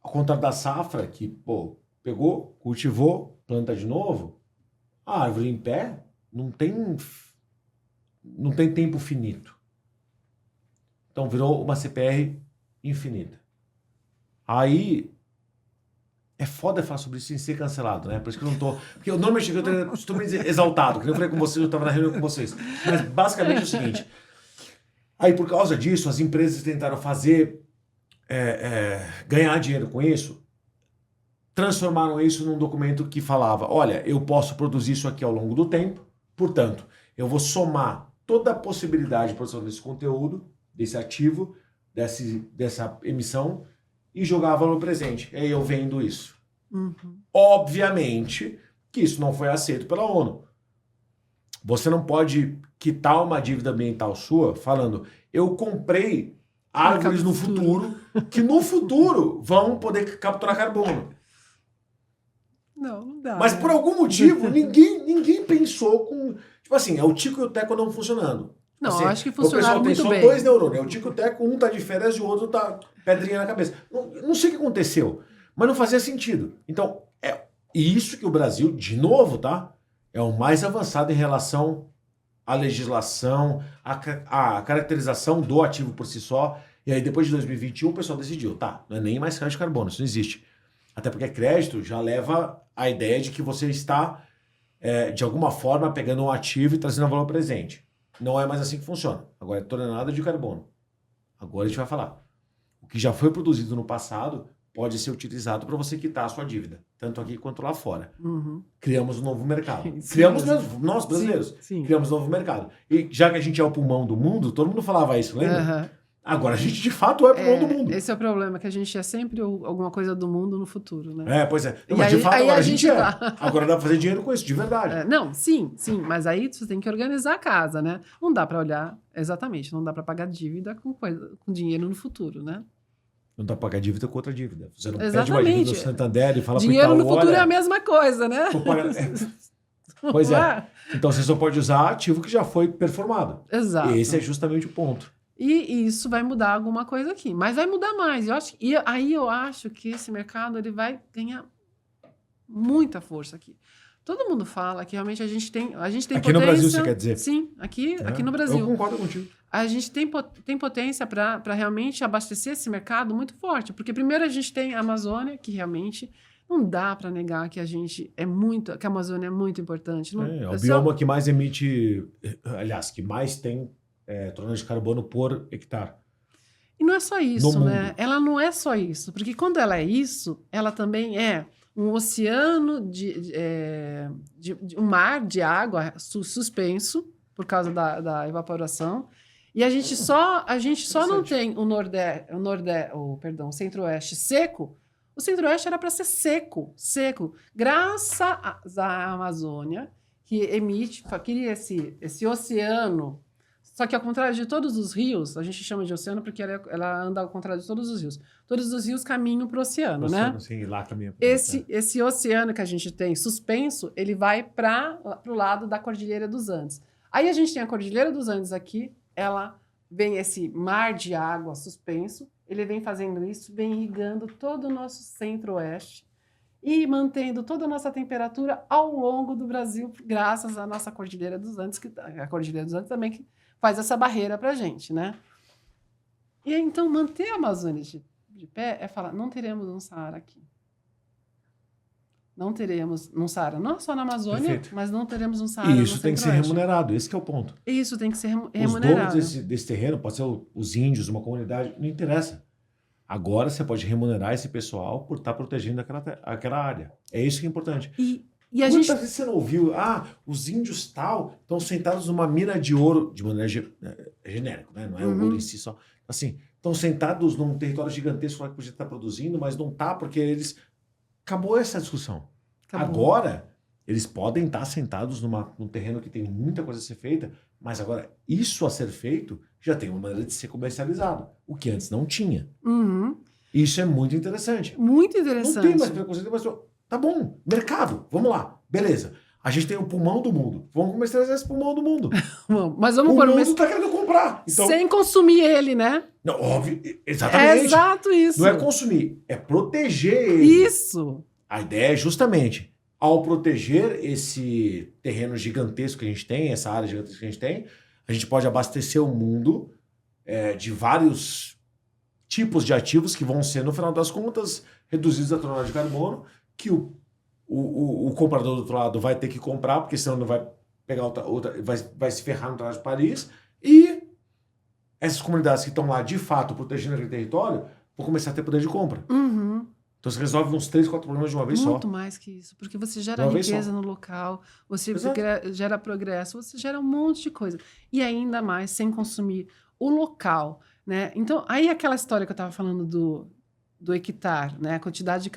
Ao contrário da safra, que pegou, cultivou, planta de novo, a árvore em pé não tem tempo finito. Então virou uma CPR infinita. Aí é foda falar sobre isso sem ser cancelado, né? Por isso que eu não tô... Porque eu normalmente eu costumo dizer exaltado, que eu falei com vocês, eu tava na reunião com vocês. Mas basicamente é o seguinte. Aí por causa disso, as empresas tentaram fazer... ganhar dinheiro com isso, transformaram isso num documento que falava, olha, eu posso produzir isso aqui ao longo do tempo, portanto, eu vou somar toda a possibilidade de produção desse conteúdo, desse ativo, dessa emissão, e jogar valor presente. E aí eu vendo isso. Uhum. Obviamente que isso não foi aceito pela ONU. Você não pode quitar uma dívida ambiental sua falando, eu comprei árvores no futuro, que no futuro vão poder capturar carbono. Não dá. Mas por algum motivo, ninguém pensou com... Tipo assim, é o Tico e o Teco não funcionando. Não, assim, acho que funcionaram muito bem. O pessoal tem só 2 neurônios. É o Tico e o Teco, um tá de férias e o outro tá pedrinha na cabeça. Não sei o que aconteceu, mas não fazia sentido. Então, e isso que o Brasil, de novo, tá? É o mais avançado em relação à legislação, à caracterização do ativo por si só. E aí, depois de 2021, o pessoal decidiu, tá, não é nem mais crédito de carbono, isso não existe. Até porque crédito já leva a ideia de que você está, de alguma forma, pegando um ativo e trazendo um valor presente. Não é mais assim que funciona. Agora é tonelada de carbono. Agora a gente vai falar. O que já foi produzido no passado pode ser utilizado para você quitar a sua dívida, tanto aqui quanto lá fora. Uhum. Criamos um novo mercado. Sim, Criamos mesmo, nós brasileiros. Sim. Criamos um novo mercado. E já que a gente é o pulmão do mundo, todo mundo falava isso, lembra? Uhum. Agora a gente de fato é o pulmão do mundo. Esse é o problema, que a gente é sempre alguma coisa do mundo no futuro, né? Pois é. Não, E mas aí, de fato aí agora a a gente gente é. tá. Agora dá pra fazer dinheiro com isso, de verdade. Não, sim, mas aí você tem que organizar a casa, né? Não dá para olhar, exatamente, não dá para pagar dívida com dinheiro no futuro, né? Não dá pra pagar dívida com outra dívida. Você não pede uma Exatamente. dívida do Santander e fala pro Dinheiro Itaú, no futuro olha, é a mesma coisa, né? tô pagando- Pois é. Então você só pode usar ativo que já foi performado. Exato. Esse é justamente o ponto. E isso vai mudar alguma coisa aqui. Mas vai mudar mais. Aí eu acho que esse mercado ele vai ganhar muita força aqui. Todo mundo fala que realmente a gente tem Aqui potência. no Brasil, você quer dizer? Sim, aqui no Eu Brasil. concordo contigo. A gente tem potência para realmente abastecer esse mercado muito forte. Porque primeiro a gente tem a Amazônia, que realmente não dá para negar que que a Amazônia é muito importante. É o bioma que mais emite, aliás, que mais tem toneladas de carbono por hectare. E não é só isso, No né? mundo. Ela não é só isso. Porque quando ela é isso, ela também é um oceano um mar de água suspenso por causa da evaporação. E a gente só não tem o Centro-Oeste seco. O Centro-Oeste era para ser seco. Graças à Amazônia, que cria esse oceano. Só que ao contrário de todos os rios, a gente chama de oceano porque ela anda ao contrário de todos os rios. Todos os rios caminham para o oceano, né? Sim, lá caminha. Esse oceano que a gente tem suspenso, ele vai para o lado da Cordilheira dos Andes. Aí a gente tem a Cordilheira dos Andes aqui, ela vem esse mar de água suspenso, ele vem fazendo isso, vem irrigando todo o nosso centro-oeste e mantendo toda a nossa temperatura ao longo do Brasil, graças à nossa Cordilheira dos Andes, a Cordilheira dos Andes também que faz essa barreira para a gente, né? E então manter a Amazônia de pé é falar, não teremos um Saara aqui. Não teremos um Saara, não só na Amazônia, Perfeito. mas não teremos um Saara E no isso tem que ser Centro-Oeste. remunerado, esse que é o ponto. Isso tem que ser Os remunerado. donos desse terreno, pode ser os índios, uma comunidade, não interessa. Agora você pode remunerar esse pessoal por estar protegendo aquela área. É isso que é importante. E a gente... Quantas vezes você não ouviu, os índios tal estão sentados numa mina de ouro, de maneira genérica, né? Não é o ouro em si só. Assim, estão sentados num território gigantesco lá que podia estar produzindo, mas não está porque eles... Acabou essa discussão. Acabou. Agora, eles podem estar sentados num terreno que tem muita coisa a ser feita, mas agora isso a ser feito já tem uma maneira de ser comercializado, o que antes não tinha. Uhum. Isso é muito interessante. Muito interessante. Não tem mais preconceito, mas tá bom, mercado, vamos lá, beleza. A gente tem o pulmão do mundo, vamos comercializar esse pulmão do mundo. Mas vamos O pôr mundo tá querendo comprar. Então, sem consumir ele, né? não, óbvio, É exatamente. exato isso. Não é consumir, é proteger ele. Isso. A ideia é justamente, ao proteger esse terreno gigantesco que a gente tem, essa área gigantesca que a gente tem, a gente pode abastecer o mundo de vários tipos de ativos que vão ser, no final das contas, reduzidos a tonelada de carbono, que o comprador do outro lado vai ter que comprar, porque senão não vai pegar vai se ferrar no Tratado de Paris, e essas comunidades que estão lá, de fato, protegendo aquele território, vão começar a ter poder de compra. Uhum. Então você resolve uns 3, 4 problemas de uma vez Muito só. mais que isso, porque você gera De uma vez riqueza só. no local, você Exato. gera progresso, você gera um monte de coisa. E ainda mais sem consumir o local, né? Então, aí aquela história que eu estava falando do hectare, né? A quantidade de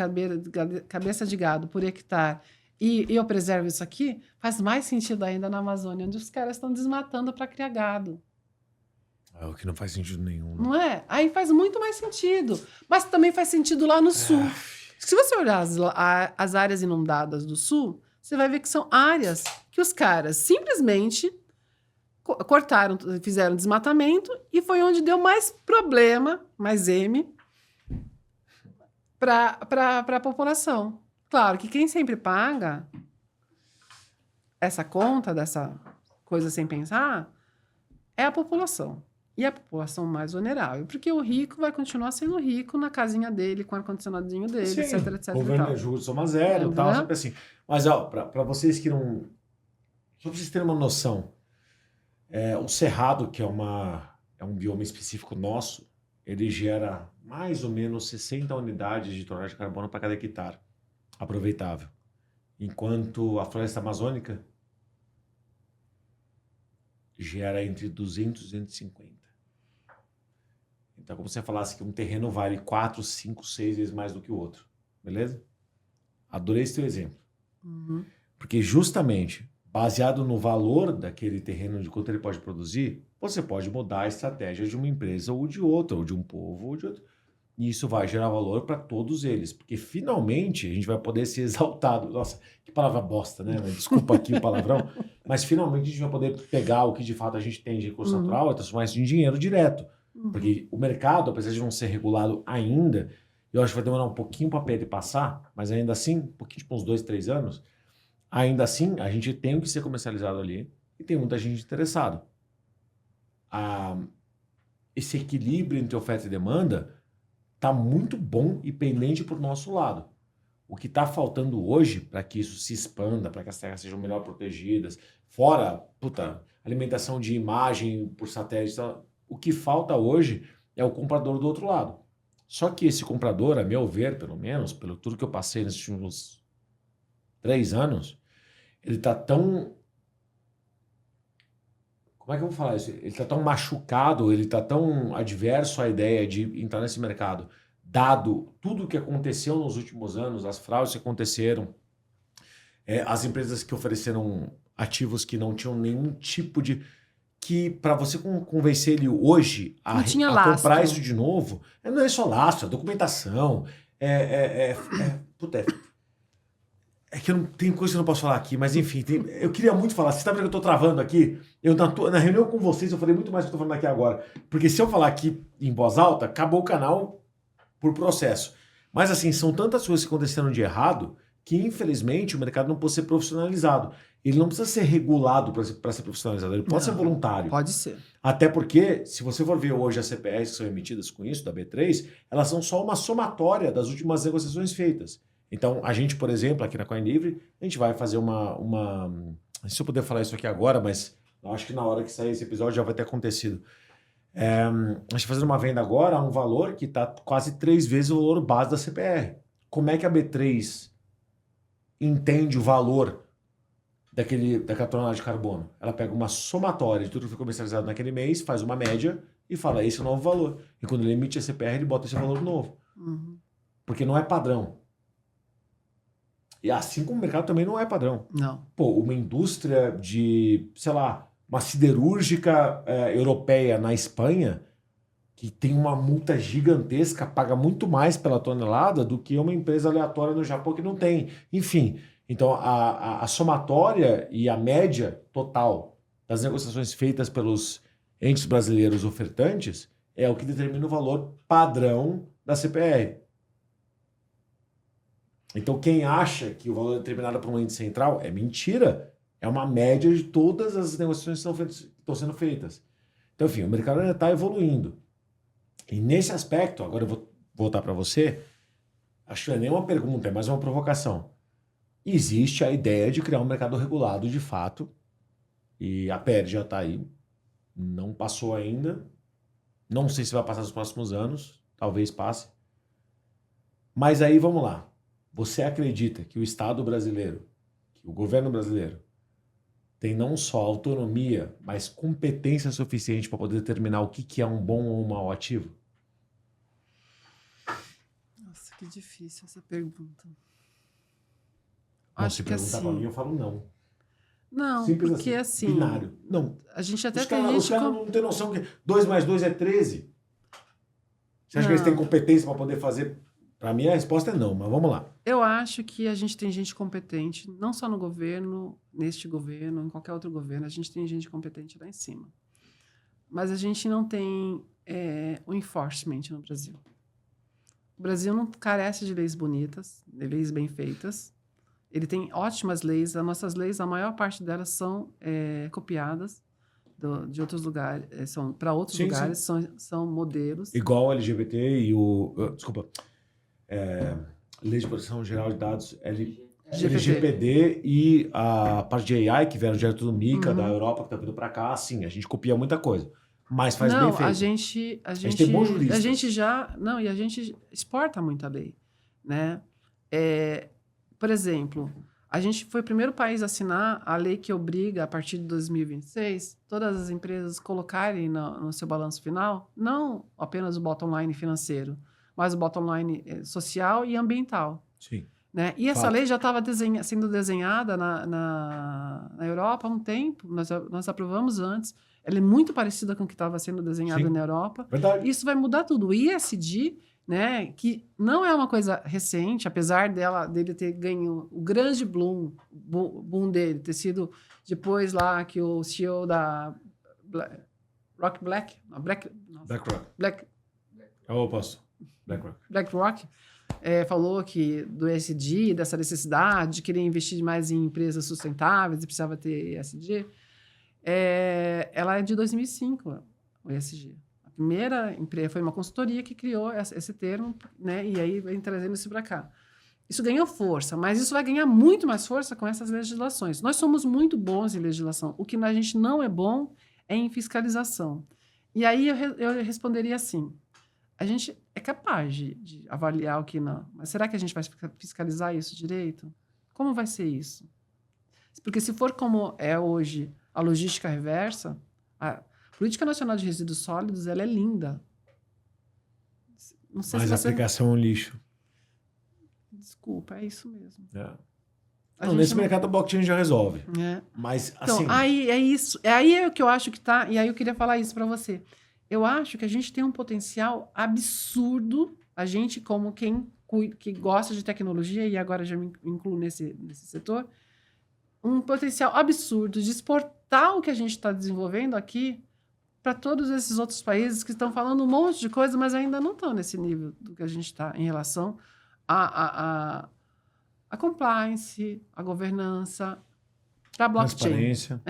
cabeça de gado por hectare, e eu preservo isso aqui, faz mais sentido ainda na Amazônia, onde os caras estão desmatando para criar gado. É o que não faz sentido nenhum. Não é? Aí faz muito mais sentido. Mas também faz sentido lá no sul. Se você olhar as áreas inundadas do sul, você vai ver que são áreas que os caras simplesmente cortaram, fizeram desmatamento, e foi onde deu mais problema, mais M, para a população. Claro que quem sempre paga essa conta dessa coisa sem pensar é a população. E a população mais vulnerável, porque o rico vai continuar sendo rico na casinha dele, com o ar-condicionadinho dele, Sim, etc, etc. o governo é juros soma zero, tal, sempre assim. Mas, ó, para vocês que não... Só para vocês terem uma noção, o Cerrado, que é um bioma específico nosso, ele gera mais ou menos 60 unidades de tonelagem de carbono para cada hectare aproveitável. Enquanto a floresta amazônica gera entre 200 e 250. Então, como você falasse que um terreno vale 4, 5, 6 vezes mais do que o outro. Beleza? Adorei esse teu exemplo. Uhum. Porque justamente, baseado no valor daquele terreno, de quanto ele pode produzir, você pode mudar a estratégia de uma empresa ou de outra, ou de um povo ou de outro. E isso vai gerar valor para todos eles. Porque finalmente a gente vai poder ser exaltado. Nossa, que palavra bosta, né? Desculpa aqui o palavrão. Mas finalmente a gente vai poder pegar o que de fato a gente tem de recurso natural e transformar isso em dinheiro direto. Porque o mercado, apesar de não ser regulado ainda, eu acho que vai demorar um pouquinho para ele passar, mas ainda assim, um pouquinho, tipo uns 2, 3 anos, ainda assim, a gente tem o que ser comercializado ali e tem muita gente interessada. Esse equilíbrio entre oferta e demanda está muito bom e pendente para o nosso lado. O que está faltando hoje para que isso se expanda, para que as terras sejam melhor protegidas, fora, alimentação de imagem por satélite, o que falta hoje é o comprador do outro lado. Só que esse comprador, a meu ver, pelo menos, pelo tudo que eu passei nesses últimos 3 anos, ele está tão... Como é que eu vou falar isso? Ele está tão machucado, ele está tão adverso à ideia de entrar nesse mercado, dado tudo o que aconteceu nos últimos anos, as fraudes que aconteceram, as empresas que ofereceram ativos que não tinham nenhum tipo de... que para você convencer ele hoje a comprar isso de novo, não é só lastro, é documentação, que eu não tem coisa que eu não posso falar aqui, mas enfim, eu queria muito falar. Você tá vendo que eu tô travando aqui? Eu na reunião com vocês, eu falei muito mais do que eu tô falando aqui agora. Porque se eu falar aqui em voz alta, acabou o canal por processo. Mas assim, são tantas coisas que aconteceram de errado que, infelizmente, o mercado não pode ser profissionalizado. Ele não precisa ser regulado para ser profissionalizado, ele pode ser voluntário. Pode ser. Até porque, se você for ver hoje as CPRs que são emitidas com isso, da B3, elas são só uma somatória das últimas negociações feitas. Então, a gente, por exemplo, aqui na Coin Livre, a gente vai fazer uma... Se eu puder falar isso aqui agora, mas eu acho que na hora que sair esse episódio já vai ter acontecido. A gente está fazendo uma venda agora a um valor que está quase 3 vezes o valor base da CPR. Como é que a B3 entende o valor daquela tonelagem de carbono? Ela pega uma somatória de tudo que foi comercializado naquele mês, faz uma média e fala, esse é o novo valor. E quando ele emite a CPR, ele bota esse valor novo. Porque não é padrão. E assim como o mercado também não é padrão. Não. Uma indústria de, sei lá, uma siderúrgica europeia na Espanha, que tem uma multa gigantesca, paga muito mais pela tonelada do que uma empresa aleatória no Japão que não tem. Enfim, então a somatória e a média total das negociações feitas pelos entes brasileiros ofertantes é o que determina o valor padrão da CPR. Então, quem acha que o valor é determinado por um ente central é mentira. É uma média de todas as negociações que estão sendo feitas. Então, enfim, o mercado ainda está evoluindo. E nesse aspecto, agora eu vou voltar para você, acho que não é nem uma pergunta, é mais uma provocação. Existe a ideia de criar um mercado regulado de fato, e a PL já está aí, não passou ainda, não sei se vai passar nos próximos anos, talvez passe. Mas aí, vamos lá. Você acredita que o Estado brasileiro, que o governo brasileiro, tem não só autonomia, mas competência suficiente para poder determinar o que é um bom ou um mau ativo? Nossa, que difícil essa pergunta. Não, Acho se que perguntar assim... para mim, eu falo não. Não, Simples porque assim... binário. Não. A gente até Os tem caras gente... não têm noção que 2 mais 2 é 13. Você acha que eles têm competência para poder fazer? Para mim, a resposta é não, mas vamos lá. Eu acho que a gente tem gente competente, não só no governo, neste governo, em qualquer outro governo, a gente tem gente competente lá em cima. Mas a gente não tem o enforcement no Brasil. O Brasil não carece de leis bonitas, de leis bem feitas. Ele tem ótimas leis. As nossas leis, a maior parte delas são copiadas de outros lugares, para outros lugares, são modelos. Igual o LGBT e o... Desculpa. Lei de Proteção Geral de Dados, LGPD e a parte de AI, que vieram direto do MiCA, da Europa, que está vindo para cá. Sim, a gente copia muita coisa. Mas faz bem feito. A gente tem bons juristas. A gente já... Não, e a gente exporta muita lei, né? Por exemplo, a gente foi o primeiro país a assinar a lei que obriga, a partir de 2026, todas as empresas colocarem no seu balanço final, não apenas o bottom line financeiro, mas o bottom line social e ambiental. Sim. Né? E essa lei já estava sendo desenhada na Europa há um tempo, nós aprovamos antes. Ela é muito parecida com o que estava sendo desenhado na Europa. Verdade. Isso vai mudar tudo. O ESG, né, que não é uma coisa recente, apesar dele ter ganho o grande boom dele, ter sido depois lá que o CEO da BlackRock. Falou que do ESG, dessa necessidade de querer investir mais em empresas sustentáveis e precisava ter ESG. Ela é de 2005, o ESG. A primeira empresa foi uma consultoria que criou esse termo, né? E aí vem trazendo isso para cá. Isso ganhou força, mas isso vai ganhar muito mais força com essas legislações. Nós somos muito bons em legislação. O que a gente não é bom é em fiscalização. E aí eu responderia assim: a gente é capaz de avaliar o que não, mas será que a gente vai fiscalizar isso direito? Como vai ser isso? Porque se for como é hoje a logística reversa, a Política Nacional de Resíduos Sólidos, ela é linda. Não sei mas se a aplicação é um lixo. Desculpa, é isso mesmo. Nesse mercado a blockchain já resolve. Mas, assim... Então, aí é isso. Aí é o que eu acho que tá... E aí eu queria falar isso para você. Eu acho que a gente tem um potencial absurdo, a gente como que gosta de tecnologia, e agora já me incluo nesse setor, um potencial absurdo de exportar o que a gente está desenvolvendo aqui para todos esses outros países que estão falando um monte de coisa, mas ainda não estão nesse nível do que a gente está em relação a compliance, a governança, para a blockchain. Transparência.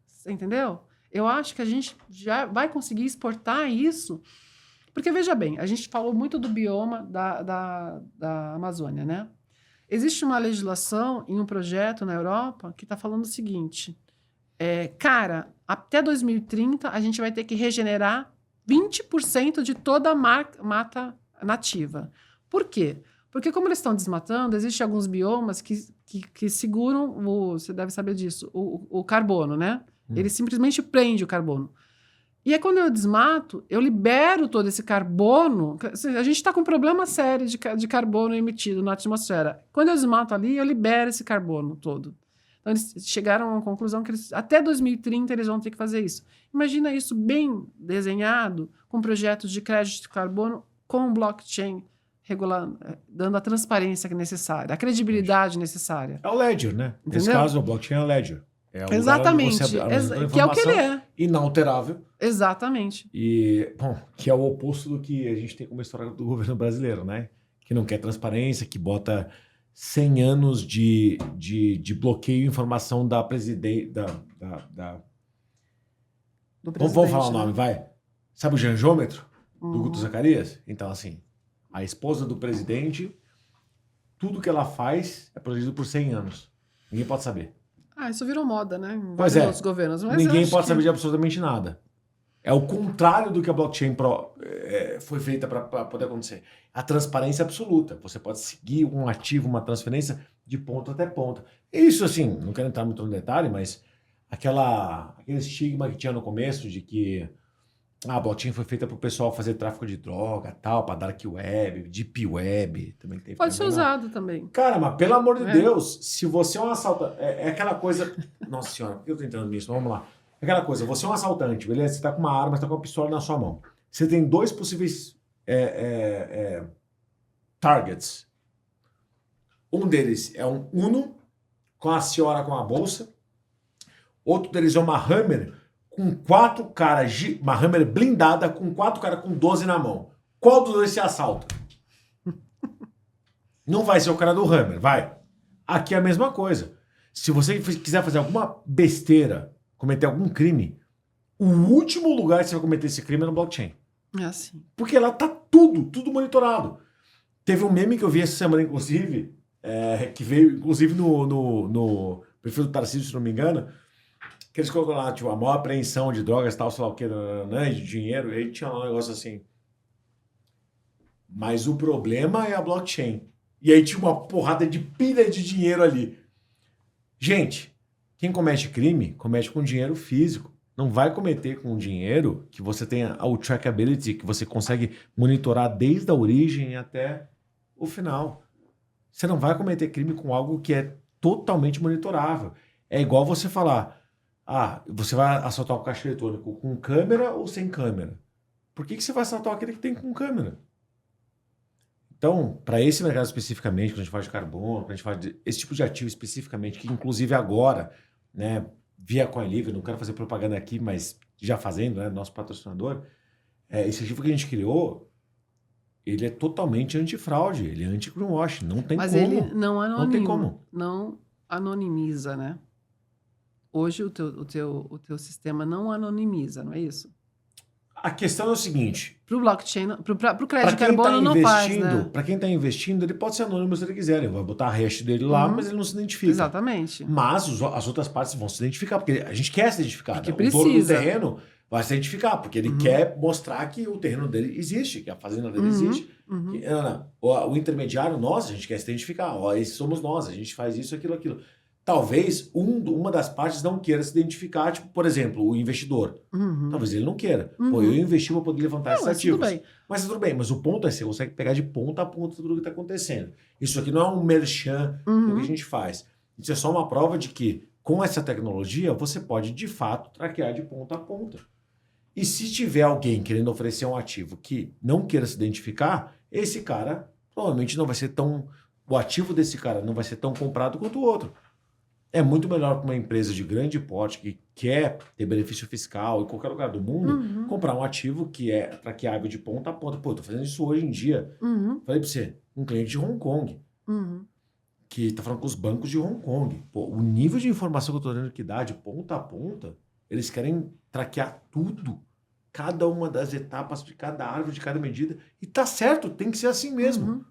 Você entendeu? Eu acho que a gente já vai conseguir exportar isso, porque, veja bem, a gente falou muito do bioma da Amazônia, né? Existe uma legislação em um projeto na Europa que está falando o seguinte, cara, até 2030 a gente vai ter que regenerar 20% de toda a mata nativa. Por quê? Porque como eles estão desmatando, existem alguns biomas que seguram, você deve saber disso, o carbono, né? Ele simplesmente prende o carbono. E aí, quando eu desmato, eu libero todo esse carbono. A gente está com um problema sério de carbono emitido na atmosfera. Quando eu desmato ali, eu libero esse carbono todo. Então, eles chegaram a uma conclusão que até 2030 eles vão ter que fazer isso. Imagina isso bem desenhado, com projetos de crédito de carbono, com blockchain regulando, dando a transparência que é necessária, a credibilidade necessária. É o Ledger, né? Entendeu? Nesse caso, o blockchain é o Ledger. Exatamente. Que é o que ele é. Inalterável. Exatamente. E, bom, que é o oposto do que a gente tem como história do governo brasileiro, né? Que que não quer transparência, que bota 100 anos de bloqueio de informação da presidente... Vamos falar o nome, vai. Sabe o Janjômetro? Do Guto Zacarias? Então, assim, a esposa do presidente, tudo que ela faz é protegido por 100 anos. Ninguém pode saber. Isso virou moda, né? Em Pois vários outros governos. Mas ninguém pode saber de absolutamente nada. É o contrário do que a blockchain foi feita para poder acontecer. A transparência absoluta. Você pode seguir um ativo, uma transferência de ponta até ponta. Isso, assim, não quero entrar muito no detalhe, mas aquele estigma que tinha no começo de que a blockchain foi feita para o pessoal fazer tráfico de droga, tal, para dark web, deep web, também teve. Pode ser usado também. Cara, mas pelo amor de Deus, se você é um assaltante, é aquela coisa... Nossa senhora, por que eu tô entrando nisso? Vamos lá. É aquela coisa, você é um assaltante, beleza? Você tá com uma arma, você tá com uma pistola na sua mão. Você tem 2 possíveis targets. Um deles é um Uno, com a senhora com a bolsa. Outro deles é uma Hammer, com 4 caras, uma Hammer blindada, com 4 caras com 12 na mão. Qual dos dois se assalta? Não vai ser o cara do Hammer, vai. Aqui é a mesma coisa. Se você quiser fazer alguma besteira, cometer algum crime, o último lugar que você vai cometer esse crime é no blockchain. É assim. Porque lá tá tudo monitorado. Teve um meme que eu vi essa semana, inclusive, que veio, inclusive, no perfil do Tarcísio, se não me engano, que eles colocam lá, tipo, a maior apreensão de drogas, tal, sei lá o que, de dinheiro, e aí tinha lá um negócio assim. Mas o problema é a blockchain. E aí tinha uma porrada de pilha de dinheiro ali. Gente, quem comete crime, comete com dinheiro físico. Não vai cometer com dinheiro que você tenha o trackability, que você consegue monitorar desde a origem até o final. Você não vai cometer crime com algo que é totalmente monitorável. É igual você falar, você vai assaltar um caixa eletrônico com câmera ou sem câmera? Por que você vai assaltar aquele que tem com câmera? Então, para esse mercado especificamente, quando a gente fala de carbono, quando a gente fala desse tipo de ativo especificamente, que inclusive agora, né, via CoinLivre, não quero fazer propaganda aqui, mas já fazendo, né, nosso patrocinador, esse ativo que a gente criou, ele é totalmente antifraude, ele é anti-greenwashing, não tem como. Mas ele não anonima, não tem como. Não anonimiza, né? Hoje o teu sistema não anonimiza, não é isso? A questão é o seguinte... Para o blockchain, para o crédito de carbono não faz, né? Para quem está investindo, ele pode ser anônimo se ele quiser. Ele vai botar a hash dele lá, mas ele não se identifica. Exatamente. Mas as outras partes vão se identificar, porque a gente quer se identificar. Porque né? precisa. O dono do terreno vai se identificar, porque ele quer mostrar que o terreno dele existe, que a fazenda dele existe. Que, o intermediário, nós, a gente quer se identificar. Esses somos nós, a gente faz isso, aquilo. Talvez uma das partes não queira se identificar, tipo, por exemplo, o investidor. Talvez ele não queira. Pô, eu investi para poder levantar esses ativos. Mas tudo bem, mas o ponto é você consegue pegar de ponta a ponta tudo o que está acontecendo. Isso aqui não é um merchan do que a gente faz. Isso é só uma prova de que, com essa tecnologia, você pode, de fato, traquear de ponta a ponta. E se tiver alguém querendo oferecer um ativo que não queira se identificar, esse cara provavelmente não vai ser tão... O ativo desse cara não vai ser tão comprado quanto o outro. É muito melhor para uma empresa de grande porte que quer ter benefício fiscal em qualquer lugar do mundo, comprar um ativo que é traqueável de ponta a ponta. Pô, eu tô fazendo isso hoje em dia. Falei para você, um cliente de Hong Kong, que tá falando com os bancos de Hong Kong. Pô, o nível de informação que eu tô dando que dá de ponta a ponta, eles querem traquear tudo. Cada uma das etapas de cada árvore, de cada medida. E tá certo, tem que ser assim mesmo.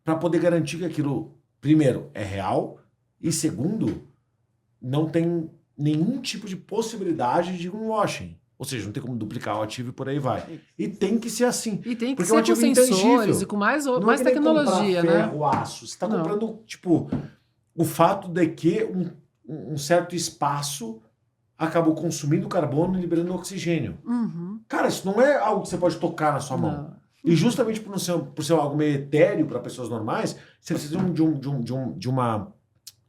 Para poder garantir que aquilo, primeiro, é real... E segundo, não tem nenhum tipo de possibilidade de greenwashing. Ou seja, não tem como duplicar o ativo e por aí vai. E tem que ser assim. E tem que ser com sensores e com mais tecnologia, né? Ferro, aço. Você está comprando, tipo, o fato de que um certo espaço acabou consumindo carbono e liberando oxigênio. Cara, isso não é algo que você pode tocar na sua mão. E justamente por ser algo meio etéreo para pessoas normais, você precisa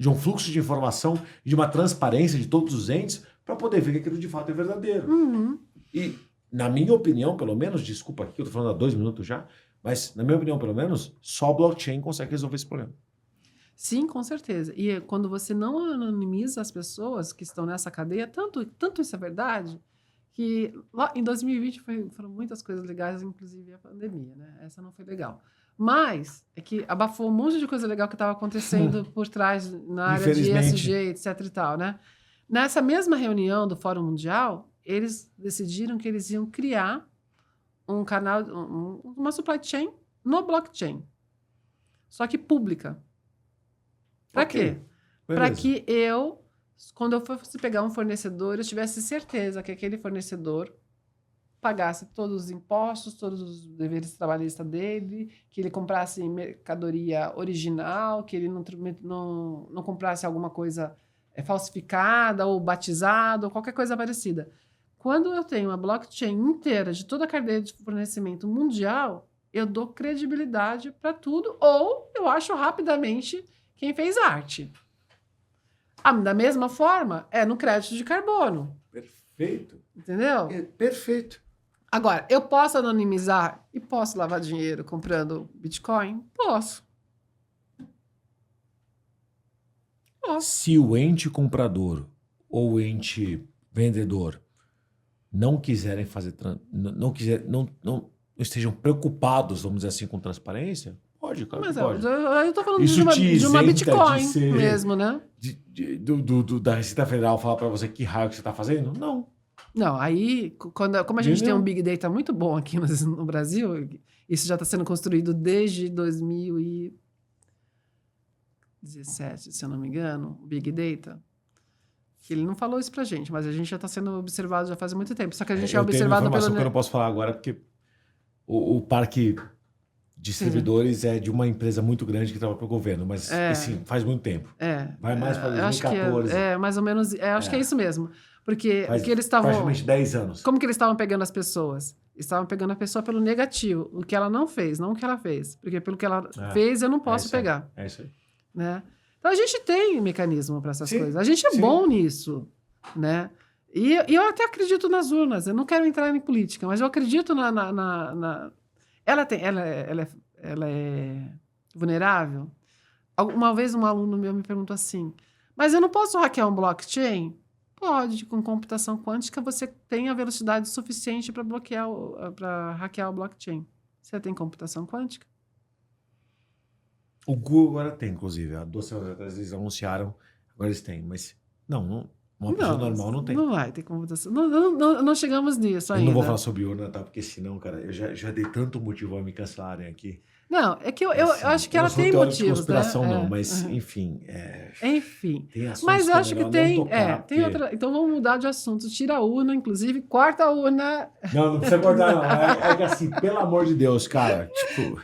de um fluxo de informação, de uma transparência de todos os entes para poder ver que aquilo de fato é verdadeiro. E, na minha opinião, pelo menos, desculpa aqui, eu estou falando há 2 minutos já, mas, na minha opinião, pelo menos, só o blockchain consegue resolver esse problema. Sim, com certeza. E quando você não anonimiza as pessoas que estão nessa cadeia, tanto isso é verdade, que lá em 2020 foram muitas coisas legais, inclusive a pandemia, né? Essa não foi legal. Mas é que abafou um monte de coisa legal que estava acontecendo por trás na área de ESG, etc e tal, né? Nessa mesma reunião do Fórum Mundial, eles decidiram que eles iam criar um canal, uma supply chain no blockchain. Só que pública. Para quê? Para que quando eu fosse pegar um fornecedor, eu tivesse certeza que aquele fornecedor pagasse todos os impostos, todos os deveres trabalhistas dele, que ele comprasse mercadoria original, que ele não comprasse alguma coisa falsificada ou batizada ou qualquer coisa parecida. Quando eu tenho uma blockchain inteira de toda a cadeia de fornecimento mundial, eu dou credibilidade para tudo ou eu acho rapidamente quem fez arte. Da mesma forma, é no crédito de carbono. Perfeito. Entendeu? Perfeito. Agora, eu posso anonimizar e posso lavar dinheiro comprando Bitcoin? Posso. Se o ente comprador ou o ente vendedor não quiserem fazer, não estejam preocupados, vamos dizer assim, com transparência, pode, claro. Mas pode. eu estou falando de uma Bitcoin mesmo, né? Da Receita Federal falar para você que raio que você está fazendo? Não. Não, aí, como a gente tem um Big Data muito bom aqui no Brasil, isso já está sendo construído desde 2017, se eu não me engano, o Big Data, que ele não falou isso pra gente, mas a gente já está sendo observado já faz muito tempo. Só que a gente é observado pelo... que eu não posso falar agora, porque o parque de servidores é de uma empresa muito grande que trabalha para o governo, mas assim, faz muito tempo. Vai mais para 2014. Mais ou menos, acho que é isso mesmo. Porque o que eles estavam... Praticamente 10 anos. Como que eles estavam pegando as pessoas? Estavam pegando a pessoa pelo negativo, o que ela não fez, não o que ela fez. Porque pelo que ela fez, eu não posso pegar. É isso aí. Né? Então, a gente tem mecanismo para essas coisas. A gente é bom nisso, né? E eu até acredito nas urnas. Eu não quero entrar em política, mas eu acredito na... Ela é vulnerável? Uma vez um aluno meu me perguntou assim, mas eu não posso hackear um blockchain? Pode, com computação quântica você tem a velocidade suficiente para hackear o blockchain. Você tem computação quântica? O Google agora tem, inclusive. Há 2 semanas atrás eles anunciaram, agora eles têm, mas uma pessoa normal não tem. Não vai ter computação. Não chegamos nisso ainda. Eu não vou falar sobre urna, tá? Porque senão, cara, eu já dei tanto motivo a me cancelarem aqui. Não, é que eu acho que ela tem motivos, de conspiração, né? não, mas enfim. Enfim. Tem assuntos mas eu acho que tem. Tocar, tem outra. Então vamos mudar de assunto. Tira a urna, inclusive, corta a urna. Não precisa cortar, não. É que assim, pelo amor de Deus, cara. Tipo,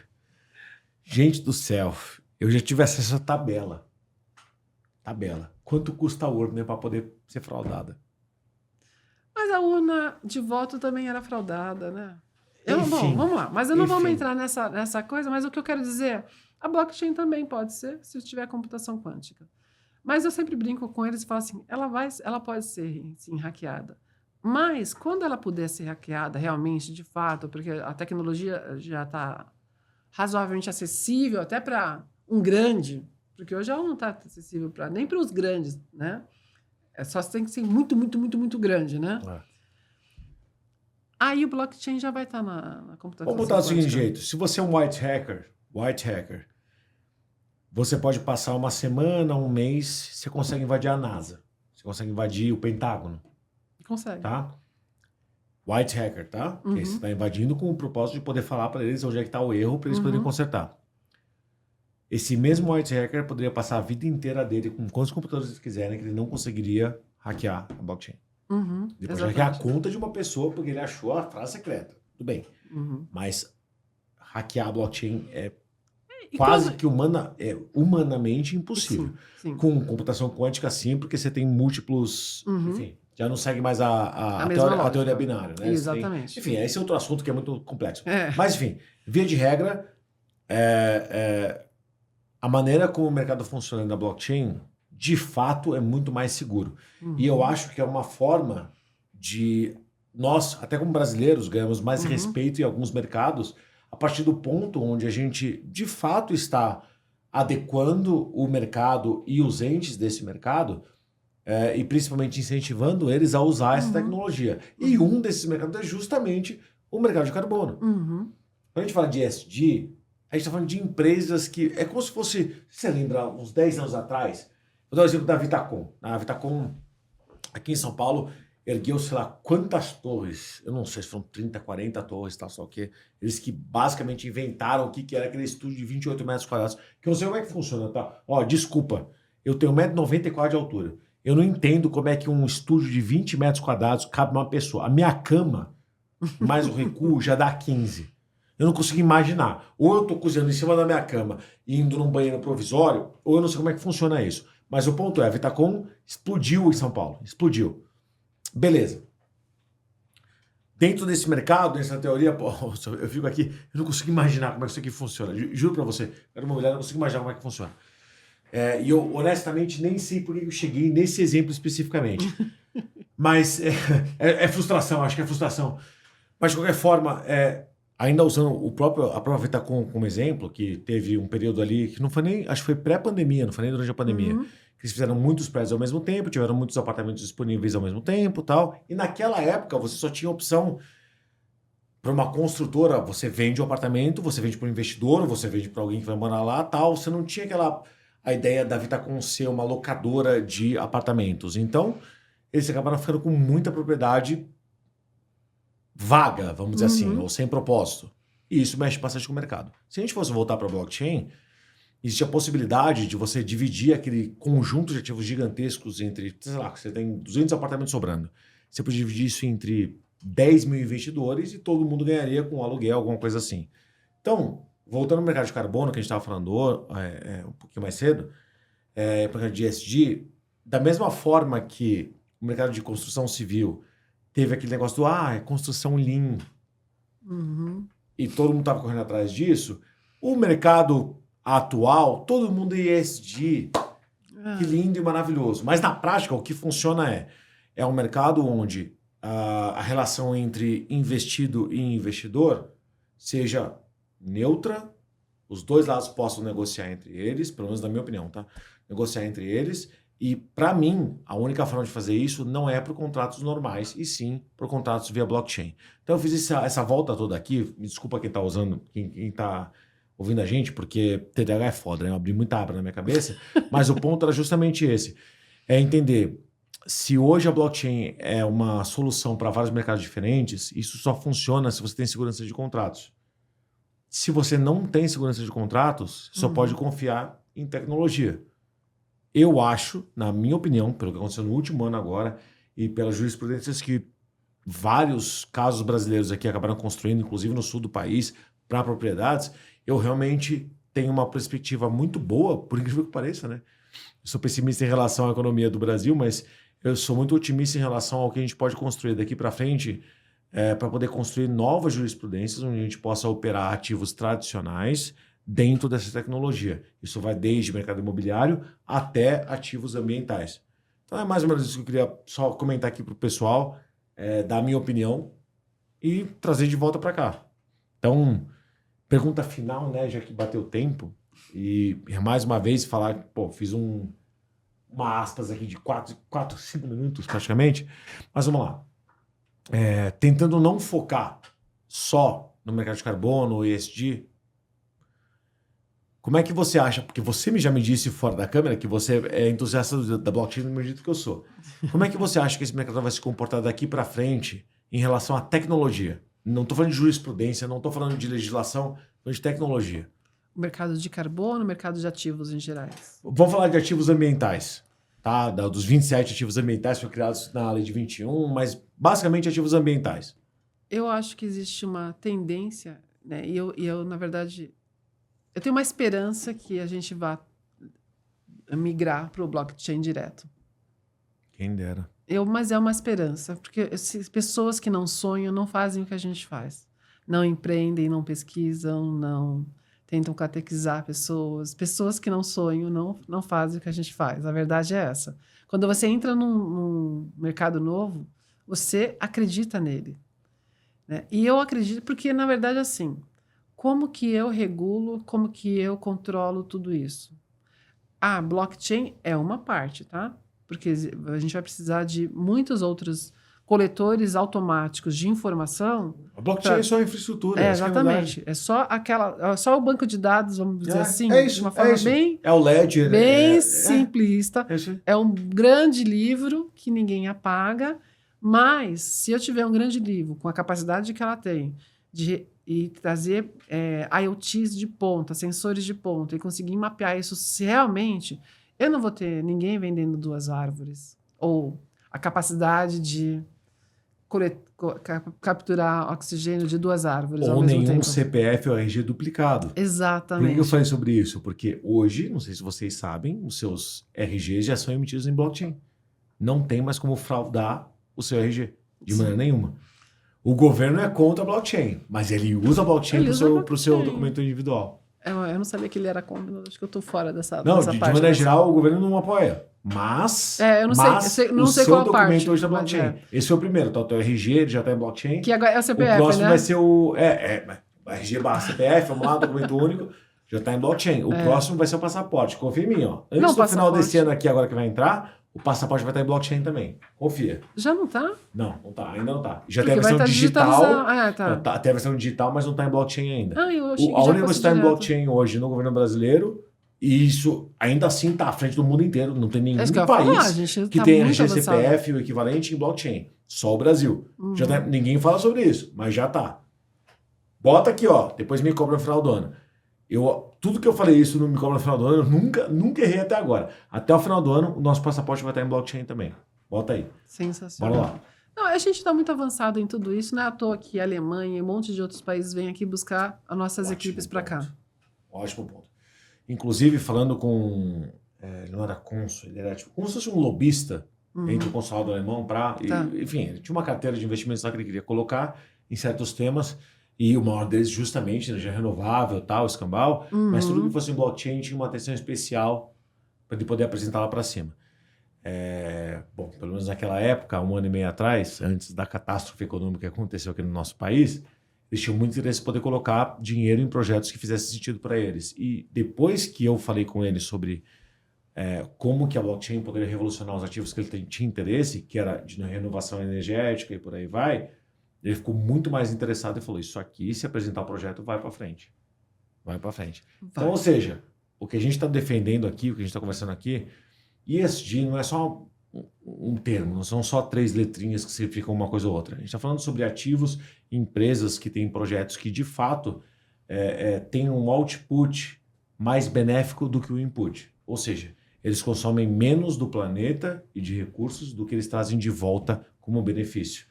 gente do céu, eu já tive acesso à tabela. Quanto custa a urna para poder ser fraudada? Mas a urna de voto também era fraudada, né? Enfim, bom, vamos lá. Mas eu não vou entrar nessa coisa, mas o que eu quero dizer, a blockchain também pode ser, se tiver computação quântica. Mas eu sempre brinco com eles e falo assim, ela pode ser, sim, hackeada. Mas, quando ela puder ser hackeada realmente, de fato, porque a tecnologia já está razoavelmente acessível até para um grande, porque hoje ela não está acessível nem para os grandes, né? Só tem que ser muito, muito, muito, muito grande, né? Aí o blockchain já vai estar na computação. Vamos botar do seguinte jeito. Se você é um white hacker, você pode passar uma semana, um mês, você consegue invadir a NASA. Você consegue invadir o Pentágono. Consegue. Tá? White hacker, tá? Porque você está invadindo com o propósito de poder falar para eles onde é que está o erro, para eles poderem consertar. Esse mesmo white hacker poderia passar a vida inteira dele com quantos computadores eles quiserem, que ele não conseguiria hackear a blockchain. Depois hackear a conta de uma pessoa porque ele achou a frase secreta. Tudo bem. Mas hackear a blockchain é quase que humanamente impossível. Sim. Com computação quântica, sim, porque você tem múltiplos... Enfim, já não segue mais a teoria binária. Né? Exatamente. Enfim, esse é outro assunto que é muito complexo. Mas, enfim, via de regra, a maneira como o mercado funciona na blockchain, de fato, é muito mais seguro. E eu acho que é uma forma de nós, até como brasileiros, ganhamos mais respeito em alguns mercados a partir do ponto onde a gente, de fato, está adequando o mercado e os entes desse mercado e principalmente incentivando eles a usar essa tecnologia. E um desses mercados é justamente o mercado de carbono. Quando a gente fala de ESG, A gente está falando de empresas que... É como se fosse... Você lembra, uns 10 anos atrás? Vou dar o exemplo da Vitacom. A Vitacom, aqui em São Paulo, ergueu, sei lá, quantas torres. Eu não sei se foram 30, 40 torres, tal, só o quê. Eles que basicamente inventaram o que era aquele estúdio de 28 metros quadrados. Que eu não sei como é que funciona, tá? Ó, desculpa. Eu tenho 1,94 m de altura. Eu não entendo como é que um estúdio de 20 metros quadrados cabe uma pessoa. A minha cama, mais o recuo, já dá 15. Eu não consigo imaginar. Ou eu tô cozinhando em cima da minha cama e indo num banheiro provisório, ou eu não sei como é que funciona isso. Mas o ponto é, a Vitacom explodiu em São Paulo. Explodiu. Beleza. Dentro desse mercado, dessa teoria, pô, eu fico aqui, eu não consigo imaginar como é que isso aqui funciona. Juro pra você, era uma mulher, eu não consigo imaginar como é que funciona. E eu, honestamente, nem sei por que eu cheguei nesse exemplo especificamente. Mas é frustração, acho que é frustração. Mas, de qualquer forma, ainda usando a própria Vitacom como exemplo, que teve um período ali, que não foi nem, acho que foi pré-pandemia, não foi nem durante a pandemia, que eles fizeram muitos prédios ao mesmo tempo, tiveram muitos apartamentos disponíveis ao mesmo tempo, tal. E naquela época, você só tinha opção para uma construtora, você vende o apartamento, você vende para um investidor, você vende para alguém que vai morar lá, tal. Você não tinha a ideia da Vitacom ser uma locadora de apartamentos. Então, eles acabaram ficando com muita propriedade vaga, vamos dizer assim, ou sem propósito. E isso mexe bastante com o mercado. Se a gente fosse voltar para a blockchain, existe a possibilidade de você dividir aquele conjunto de ativos gigantescos entre, sei lá, você tem 200 apartamentos sobrando. Você pode dividir isso entre 10 mil investidores e todo mundo ganharia com aluguel, alguma coisa assim. Então, voltando ao mercado de carbono, que a gente estava falando um pouquinho mais cedo, para o mercado de ESG, da mesma forma que o mercado de construção civil teve aquele negócio do, é construção lean. E todo mundo estava correndo atrás disso. O mercado atual, todo mundo é ESG. Que lindo e maravilhoso. Mas na prática, o que funciona é um mercado onde a relação entre investido e investidor seja neutra, os dois lados possam negociar entre eles, pelo menos na minha opinião, tá? Negociar entre eles. E, para mim, a única forma de fazer isso não é por contratos normais, e sim por contratos via blockchain. Então, eu fiz essa volta toda aqui. Me desculpa quem está usando, quem está ouvindo a gente, porque TDAH é foda, né? Eu abri muita aba na minha cabeça. Mas o ponto era justamente esse. É entender, se hoje a blockchain é uma solução para vários mercados diferentes, isso só funciona se você tem segurança de contratos. Se você não tem segurança de contratos, só pode confiar em tecnologia. Eu acho, na minha opinião, pelo que aconteceu no último ano agora, e pelas jurisprudências que vários casos brasileiros aqui acabaram construindo, inclusive no sul do país, para propriedades, eu realmente tenho uma perspectiva muito boa, por incrível que pareça, né? Eu sou pessimista em relação à economia do Brasil, mas eu sou muito otimista em relação ao que a gente pode construir daqui para frente, para poder construir novas jurisprudências onde a gente possa operar ativos tradicionais dentro dessa tecnologia. Isso vai desde mercado imobiliário até ativos ambientais. Então é mais ou menos isso que eu queria só comentar aqui para o pessoal, dar a minha opinião e trazer de volta para cá. Então, pergunta final, né, já que bateu o tempo, e mais uma vez falar, fiz uma aspas aqui de 5 minutos praticamente, mas vamos lá. Tentando não focar só no mercado de carbono, ESG, como é que você acha? Porque você já me disse fora da câmera que você é entusiasta da blockchain do mesmo jeito que eu sou. Como é que você acha que esse mercado vai se comportar daqui para frente em relação à tecnologia? Não estou falando de jurisprudência, não estou falando de legislação, estou falando de tecnologia. O mercado de carbono, o mercado de ativos em geral. Vamos falar de ativos ambientais, tá? Dos 27 ativos ambientais que foram criados na lei de 21, mas basicamente ativos ambientais. Eu acho que existe uma tendência, né? E eu, na verdade, eu tenho uma esperança que a gente vá migrar para o blockchain direto. Quem dera. Mas é uma esperança, porque pessoas que não sonham não fazem o que a gente faz. Não empreendem, não pesquisam, não tentam catequizar pessoas. Pessoas que não sonham não fazem o que a gente faz. A verdade é essa. Quando você entra num mercado novo, você acredita nele. Né? E eu acredito, porque, na verdade, assim, como que eu regulo, como que eu controlo tudo isso? Blockchain é uma parte, tá? Porque a gente vai precisar de muitos outros coletores automáticos de informação. A blockchain é só a infraestrutura. Exatamente. É só o banco de dados, vamos dizer assim, é isso, de uma forma bem... É o Ledger. Bem simplista. Isso. É um grande livro que ninguém apaga, mas se eu tiver um grande livro com a capacidade que ela tem e trazer IoTs de ponta, sensores de ponta, e conseguir mapear isso realmente, eu não vou ter ninguém vendendo 2 árvores. Ou a capacidade de capturar oxigênio de 2 árvores ao mesmo tempo. Ou nenhum CPF ou RG duplicado. Exatamente. Por que eu falei sobre isso? Porque hoje, não sei se vocês sabem, os seus RGs já são emitidos em blockchain. Não tem mais como fraudar o seu RG, de maneira nenhuma. O governo é contra a blockchain, mas ele usa a blockchain para o seu documento individual. Eu não sabia que ele era contra, acho que eu estou fora dessa Não, parte. De maneira geral, o governo não apoia. Mas, eu não sei qual parte. O seu documento hoje está blockchain. Esse foi o primeiro, tá? O teu RG ele já está em blockchain. Que agora é o CPF, o próximo né? vai ser o RG barra CPF, vamos lá, documento único, já está em blockchain. O próximo vai ser o passaporte, confia em mim, ó. Antes do final desse ano aqui, agora que vai entrar, o passaporte vai estar em blockchain também. Confia. Já não está? Não tá, ainda não está. Já tem a versão digital. Até a versão digital, mas não está em blockchain ainda. Eu achei a única coisa que está em blockchain hoje no governo brasileiro, e isso ainda assim está à frente do mundo inteiro. Não tem nenhum país que tenha RG CPF o equivalente em blockchain. Só o Brasil. Ninguém fala sobre isso, mas já está. Bota aqui, ó. Depois me cobra no final do ano. Tudo que eu falei isso não me cobra no final do ano, eu nunca errei até agora. Até o final do ano, o nosso passaporte vai estar em blockchain também. Bota aí. Sensacional. Bora lá. Não, a gente está muito avançado em tudo isso, não é à toa que a Alemanha e um monte de outros países vêm aqui buscar as nossas equipes para cá. Ótimo ponto. Inclusive, falando com... ele não era cônsul, ele era tipo como se fosse um lobista entre o consulado alemão para... Enfim, ele tinha uma carteira de investimentos lá que ele queria colocar em certos temas, e o maior deles justamente energia renovável, tal, escambau, mas tudo que fosse em blockchain tinha uma atenção especial para ele poder apresentar lá para cima. Bom, pelo menos naquela época, 1 ano e meio atrás, antes da catástrofe econômica que aconteceu aqui no nosso país, eles tinham muito interesse em poder colocar dinheiro em projetos que fizessem sentido para eles. E depois que eu falei com eles sobre como que a blockchain poderia revolucionar os ativos que ele tinha interesse, que era de renovação energética e por aí vai, ele ficou muito mais interessado e falou, isso aqui, se apresentar o projeto, vai para frente. Vai para frente. Então, ou seja, o que a gente está defendendo aqui, o que a gente está conversando aqui, ESG não é só um termo, não são só 3 letrinhas que significam uma coisa ou outra. A gente está falando sobre ativos, empresas que têm projetos que, de fato, têm um output mais benéfico do que o input. Ou seja, eles consomem menos do planeta e de recursos do que eles trazem de volta como benefício.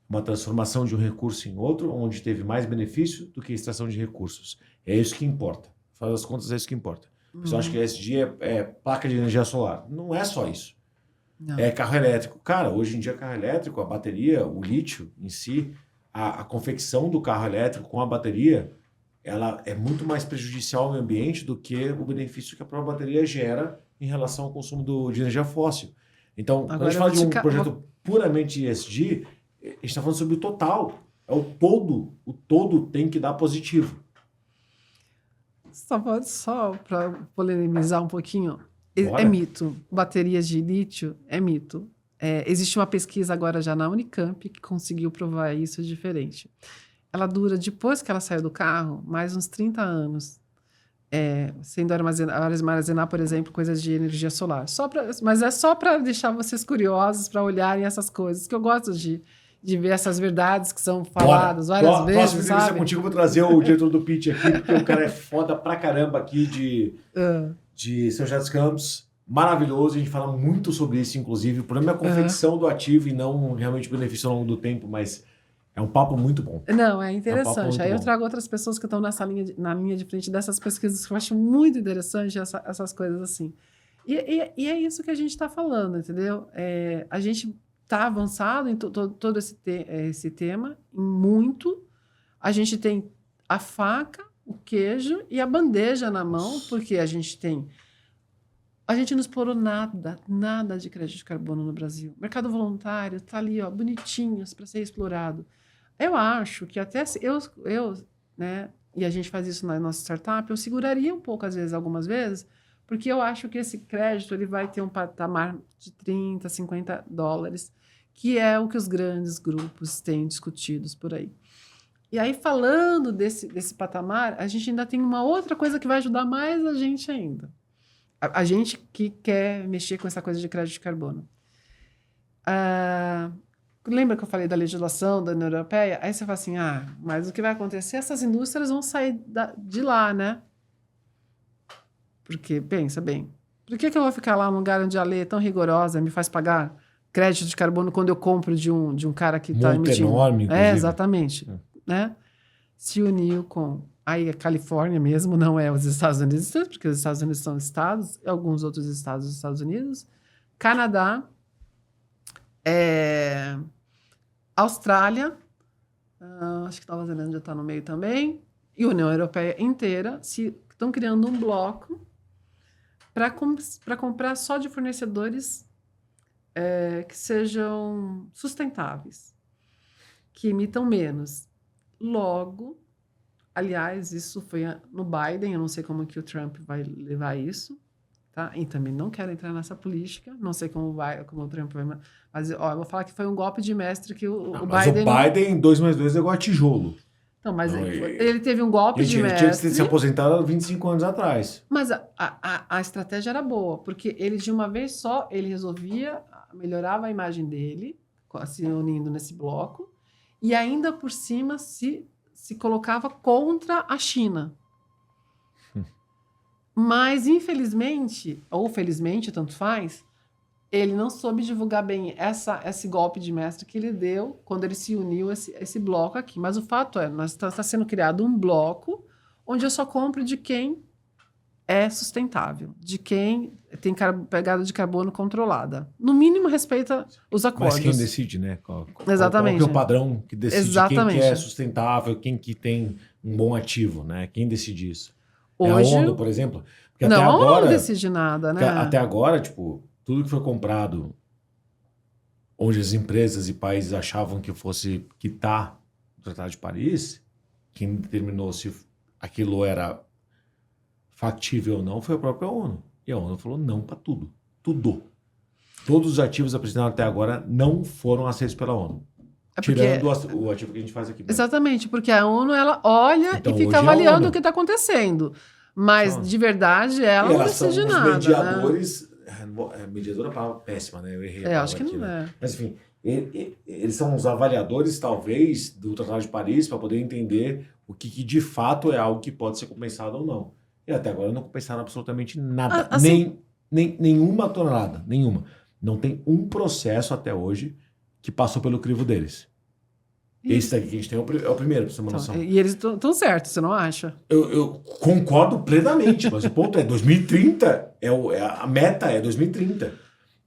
Uma transformação de um recurso em outro, onde teve mais benefício do que a extração de recursos. É isso que importa. Afinal das contas, é isso que importa. O pessoal acha que ESG é placa de energia solar. Não é só isso. Não. É carro elétrico. Cara, hoje em dia carro elétrico, a bateria, o lítio em si, a confecção do carro elétrico com a bateria, ela é muito mais prejudicial ao meio ambiente do que o benefício que a própria bateria gera em relação ao consumo de energia fóssil. Então, quando a gente fala de um projeto puramente ESG, a gente está falando sobre o total. É o todo. O todo tem que dar positivo. Só para polemizar um pouquinho, é mito. Baterias de lítio é mito. Existe uma pesquisa agora já na Unicamp que conseguiu provar isso diferente. Ela dura, depois que ela saiu do carro, mais uns 30 anos. Sendo armazenar, por exemplo, coisas de energia solar. Mas é só para deixar vocês curiosos, para olharem essas coisas, que eu gosto de ver essas verdades que são faladas várias vezes, próximo entrevista contigo, vou trazer o diretor do pitch aqui, porque o cara é foda pra caramba aqui de São José dos Campos. Maravilhoso, a gente fala muito sobre isso, inclusive. O problema é a confecção do ativo e não realmente o benefício ao longo do tempo, mas é um papo muito bom. Não, é interessante. Aí eu trago outras pessoas que estão na linha de frente dessas pesquisas que eu acho muito interessante, essas coisas assim. E é isso que a gente está falando, entendeu? A gente está avançado em todo esse tema, muito. A gente tem a faca, o queijo e a bandeja na mão, porque a gente não explorou nada de crédito de carbono no Brasil. O mercado voluntário está ali, ó, bonitinhos para ser explorado. Eu acho que até né, e a gente faz isso na nossa startup, eu seguraria um pouco, algumas vezes, porque eu acho que esse crédito ele vai ter um patamar de $30, $50, que é o que os grandes grupos têm discutidos por aí. E aí, falando desse patamar, a gente ainda tem uma outra coisa que vai ajudar mais a gente ainda. A gente que quer mexer com essa coisa de crédito de carbono. Lembra que eu falei da legislação da União Europeia? Aí você fala assim, mas o que vai acontecer? Essas indústrias vão sair de lá, né? Porque, pensa bem, por que eu vou ficar lá num lugar onde a lei é tão rigorosa me faz pagar crédito de carbono quando eu compro de um cara que está emitindo? Enorme, inclusive. Exatamente. Né? Se uniu com... Aí a Califórnia mesmo não é os Estados Unidos, porque os Estados Unidos são estados, alguns outros estados dos Estados Unidos, Canadá, Austrália, acho que Nova Zelândia está no meio também, e a União Europeia inteira estão criando um bloco para comprar só de fornecedores que sejam sustentáveis, que emitam menos. Logo, aliás, isso foi no Biden, eu não sei como que o Trump vai levar isso, tá? E também não quero entrar nessa política, não sei como o Trump vai... Mas, eu vou falar que foi um golpe de mestre que o Biden... Mas o Biden, 2 mais 2 é igual a tijolo. Então, mas ele teve um golpe de mestre... Ele tinha que se aposentado 25 anos atrás. Mas a estratégia era boa, porque ele, de uma vez só, ele resolvia, melhorava a imagem dele, se unindo nesse bloco, e ainda por cima se colocava contra a China. Mas, infelizmente, ou felizmente, tanto faz, ele não soube divulgar bem esse golpe de mestre que ele deu quando ele se uniu a esse bloco aqui. Mas o fato é, está sendo criado um bloco onde eu só compro de quem é sustentável, de quem tem pegada de carbono controlada. No mínimo, respeita os acordos. Mas quem decide, né? Exatamente. Qual é o padrão que decide Exatamente. quem que é sustentável, quem que tem um bom ativo, né? Quem decide isso? Hoje, é a ONU, por exemplo? Porque não, até agora, não decide nada, né? Até agora, tipo, tudo que foi comprado, onde as empresas e países achavam que fosse quitar o Tratado de Paris, quem determinou se aquilo era factível ou não foi a própria ONU. E a ONU falou não para tudo. Tudo. Todos os ativos apresentados até agora não foram aceitos pela ONU. Tirando o ativo que a gente faz aqui. Exatamente, porque a ONU ela olha então, e fica avaliando o que está acontecendo. Mas, de verdade, ela não decide nada. Mediadores... Né? Mediadora é uma palavra péssima, né? Eu errei. Acho que aqui, não né? é. Mas, enfim, eles são os avaliadores, talvez, do Tratado de Paris para poder entender o que de fato é algo que pode ser compensado ou não. E até agora não compensaram absolutamente nada. Assim, Nenhuma tonelada. Nenhuma. Não tem um processo até hoje que passou pelo crivo deles. Esse daqui que a gente tem é o primeiro, pra você ter uma noção. E eles estão certos, você não acha? Eu concordo plenamente, mas o ponto é 2030, a meta é 2030.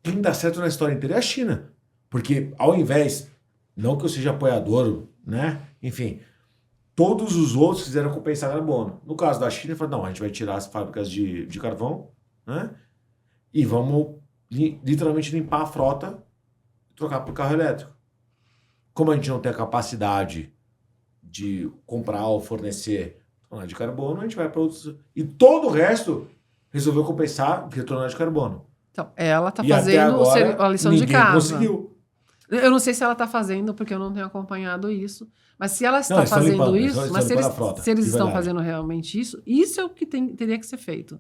Quem dá certo na história inteira é a China. Porque ao invés, não que eu seja apoiador, né? Enfim, todos os outros quiseram compensar carbono. No caso da China, falaram, não, a gente vai tirar as fábricas de carvão, né? E vamos literalmente limpar a frota e trocar por carro elétrico. Como a gente não tem a capacidade de comprar ou fornecer tonelada de carbono, a gente vai para outros... E todo o resto resolveu compensar via tonelada de carbono. Então, ela está fazendo a lição de casa. Conseguiu. Eu não sei se ela está fazendo, porque eu não tenho acompanhado isso. Mas se ela está fazendo isso, mas se eles estão fazendo realmente isso é o que teria que ser feito.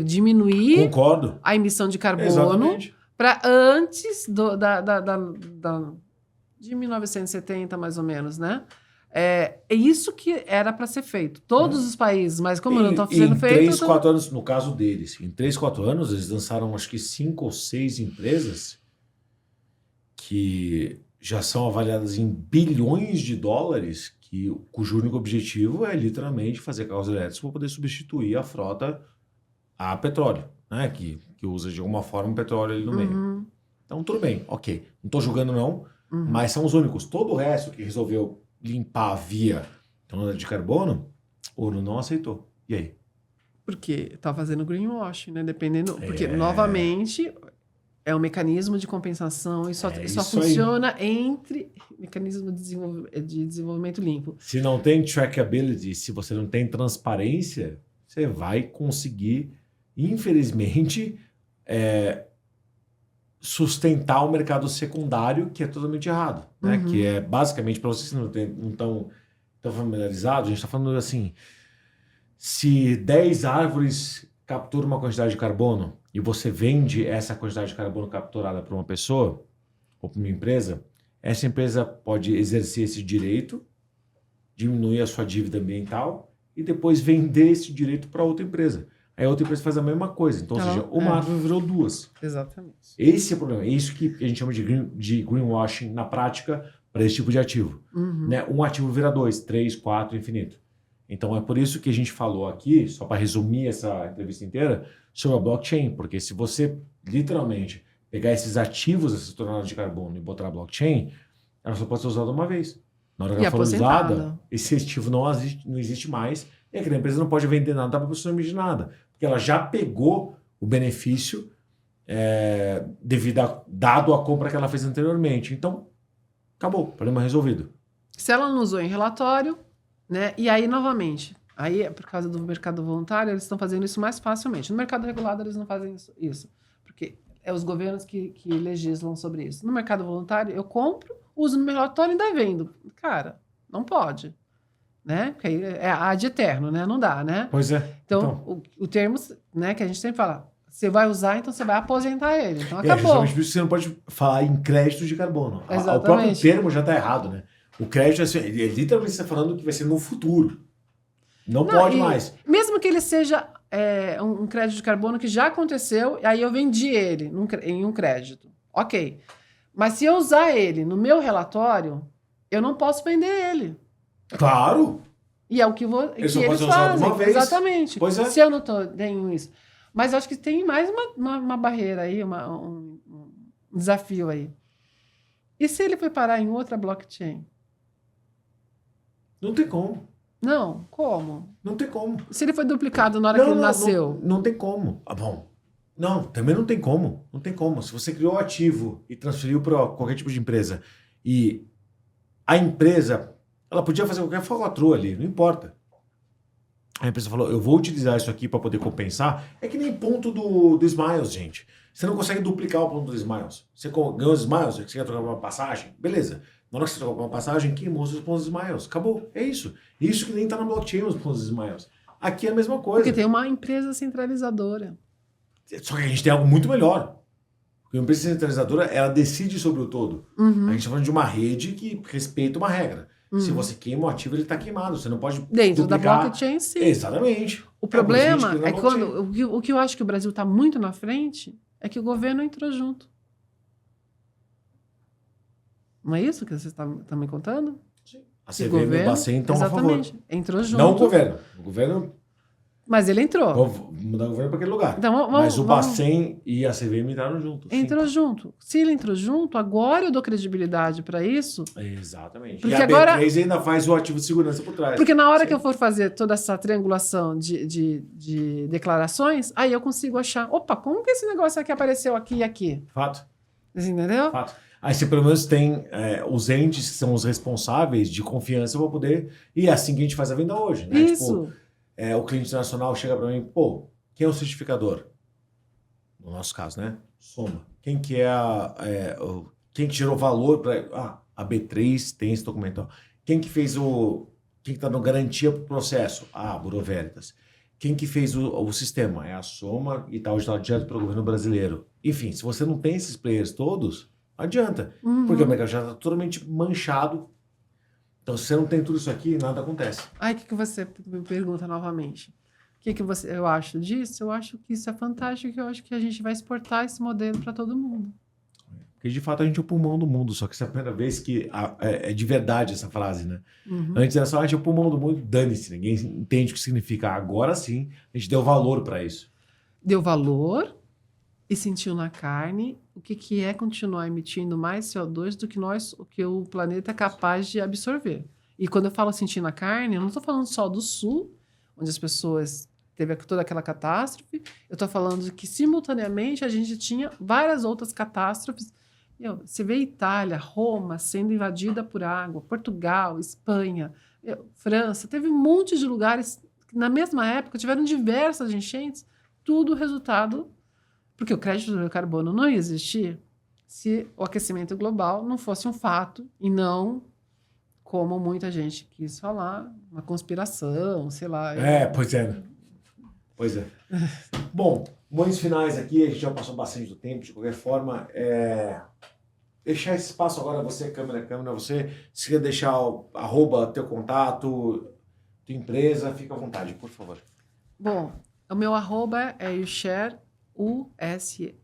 Diminuir Concordo. a emissão de carbono para antes de 1970, mais ou menos, né? É isso que era para ser feito. Todos os países, mas como não estão sendo feito... Em 3, 4 anos, no caso deles, em 3, 4 anos, eles lançaram acho que 5 ou 6 empresas que já são avaliadas em bilhões de dólares, cujo único objetivo é literalmente fazer carros elétricos para poder substituir a frota a petróleo, né? Que usa de alguma forma o petróleo ali no meio. Então, tudo bem, ok. Não estou julgando não, mas são os únicos. Todo o resto que resolveu limpar via tonelada de carbono, o ONU não aceitou. E aí? Porque está fazendo greenwashing, né? Dependendo... Porque, novamente, é um mecanismo de compensação e só funciona entre mecanismo de desenvolvimento limpo. Se não tem trackability, se você não tem transparência, você vai conseguir, infelizmente, sustentar o mercado secundário, que é totalmente errado, né? Que é basicamente, para vocês que não estão familiarizados, a gente está falando assim, se 10 árvores capturam uma quantidade de carbono e você vende essa quantidade de carbono capturada para uma pessoa ou para uma empresa, essa empresa pode exercer esse direito, diminuir a sua dívida ambiental e depois vender esse direito para outra empresa. Aí a outra empresa faz a mesma coisa. Então, ou seja, uma árvore virou duas. Exatamente. Esse é o problema. É isso que a gente chama de greenwashing na prática para esse tipo de ativo. Né? Um ativo vira 2, 3, 4, infinito. Então é por isso que a gente falou aqui, só para resumir essa entrevista inteira, sobre a blockchain. Porque se você literalmente pegar esses ativos, essas toneladas de carbono e botar na blockchain, ela só pode ser usada uma vez. Na hora que ela for usada, esse ativo não existe mais e aquela empresa não pode vender nada para a pessoa emitir nada. Porque ela já pegou o benefício dado a compra que ela fez anteriormente. Então, acabou, problema resolvido. Se ela não usou em relatório, né? E aí, novamente, aí por causa do mercado voluntário, eles estão fazendo isso mais facilmente. No mercado regulado, eles não fazem isso. Porque é os governos que legislam sobre isso. No mercado voluntário, eu compro, uso no meu relatório e ainda vendo. Cara, não pode. Né? Porque aí é ad eterno, né? Não dá, né? Pois é. Então. O termo, né, que a gente sempre fala, você vai usar, então você vai aposentar ele. Então acabou. Justamente por isso que você não pode falar em crédito de carbono. Exatamente. O próprio termo já está errado, né? O crédito, assim, literalmente você está falando que vai ser no futuro. Não pode mais. Mesmo que ele seja um crédito de carbono que já aconteceu, aí eu vendi ele em um crédito. Ok. Mas se eu usar ele no meu relatório, eu não posso vender ele. Claro! E é o que eles fazem. Uma vez. Exatamente. Pois é. Se eu não tenho isso. Mas eu acho que tem mais uma barreira aí, um desafio aí. E se ele foi parar em outra blockchain? Não tem como. Não, como? Não tem como. Se ele foi duplicado na hora que ele nasceu? Não tem como. Ah, bom. Não, também não tem como. Não tem como. Se você criou um ativo e transferiu para qualquer tipo de empresa e a empresa, ela podia fazer qualquer falcatrua ali, não importa. A empresa falou, eu vou utilizar isso aqui para poder compensar. É que nem ponto do Smiles, gente. Você não consegue duplicar o ponto do Smiles. Você ganhou os Smiles, você quer trocar uma passagem, beleza. Na hora que você trocar uma passagem, queimou os pontos Smiles. Acabou, é isso. Isso que nem está na blockchain, os pontos Smiles. Aqui é a mesma coisa. Porque tem uma empresa centralizadora. Só que a gente tem algo muito melhor. Porque a empresa centralizadora, ela decide sobre o todo. A gente está falando de uma rede que respeita uma regra. Se você queima o ativo, ele está queimado. Você não pode dentro duplicar. da blockchain, sim. Exatamente. O problema é que o que eu acho que o Brasil está muito na frente é que o governo entrou junto. Não é isso que você está me contando? Sim. A CVM e o Bacen estão a favor. Exatamente. Entrou junto. Não o governo. O governo... Mas ele entrou. Vou mudar o governo para aquele lugar. Então, mas o Bacen e a CVM entraram juntos. Entrou junto. Se ele entrou junto, agora eu dou credibilidade para isso. Exatamente. Porque e a agora... B3 ainda faz o ativo de segurança por trás. Porque na hora que eu for fazer toda essa triangulação de declarações, aí eu consigo achar, opa, como que esse negócio aqui apareceu aqui e aqui? Fato. Entendeu? Fato. Aí você pelo menos tem os entes que são os responsáveis de confiança para poder... E é assim que a gente faz a venda hoje, né? Isso. Tipo, o cliente internacional chega para mim, pô, quem é o certificador? No nosso caso, né? Soma. Quem que quem que gerou valor para... a B3 tem esse documento. Quem que fez quem que tá dando garantia para o processo? Bureau Veritas. Quem que fez o sistema? É a Soma e está auditado direto pelo governo brasileiro. Enfim, se você não tem esses players todos, não adianta. Porque o mercado já está totalmente manchado. Então, se você não tem tudo isso aqui, nada acontece. Aí, o que você me pergunta novamente? O que eu acho disso? Eu acho que isso é fantástico, eu acho que a gente vai exportar esse modelo para todo mundo. Porque, de fato, a gente é o pulmão do mundo, só que essa é a primeira vez que é de verdade essa frase, né? Antes era só, a gente é o pulmão do mundo, dane-se, ninguém entende o que significa. Agora sim, a gente deu valor para isso. Deu valor e sentiu na carne o que é continuar emitindo mais CO2 do que o planeta é capaz de absorver. E quando eu falo sentir na carne, eu não estou falando só do Sul, onde as pessoas teve toda aquela catástrofe, eu estou falando que simultaneamente a gente tinha várias outras catástrofes. Você vê Itália, Roma sendo invadida por água, Portugal, Espanha, França, teve um monte de lugares que na mesma época tiveram diversas enchentes, tudo resultado... Porque o crédito do carbono não ia existir se o aquecimento global não fosse um fato e não, como muita gente quis falar, uma conspiração, sei lá. Pois é. Né? Pois é. Bom, momentos finais aqui, a gente já passou bastante do tempo, de qualquer forma, deixar esse espaço agora, você, câmera, você, se quer deixar teu contato, tua empresa, fica à vontade, por favor. Bom, o meu arroba é Ushar, U-S-H-A-R,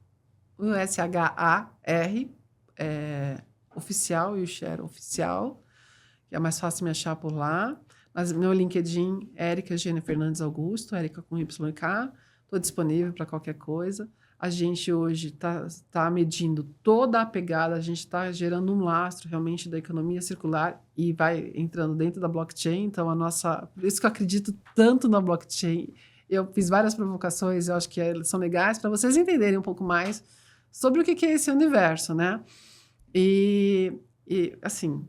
oficial, Ushar oficial, que é mais fácil me achar por lá. Mas meu LinkedIn, Érica Eugênia Fernandes Augusto, Érica com YK, estou disponível para qualquer coisa. A gente hoje está medindo toda a pegada, a gente está gerando um lastro realmente da economia circular e vai entrando dentro da blockchain. Então, por isso que eu acredito tanto na blockchain. Eu fiz várias provocações, eu acho que são legais para vocês entenderem um pouco mais sobre o que é esse universo, né? E assim,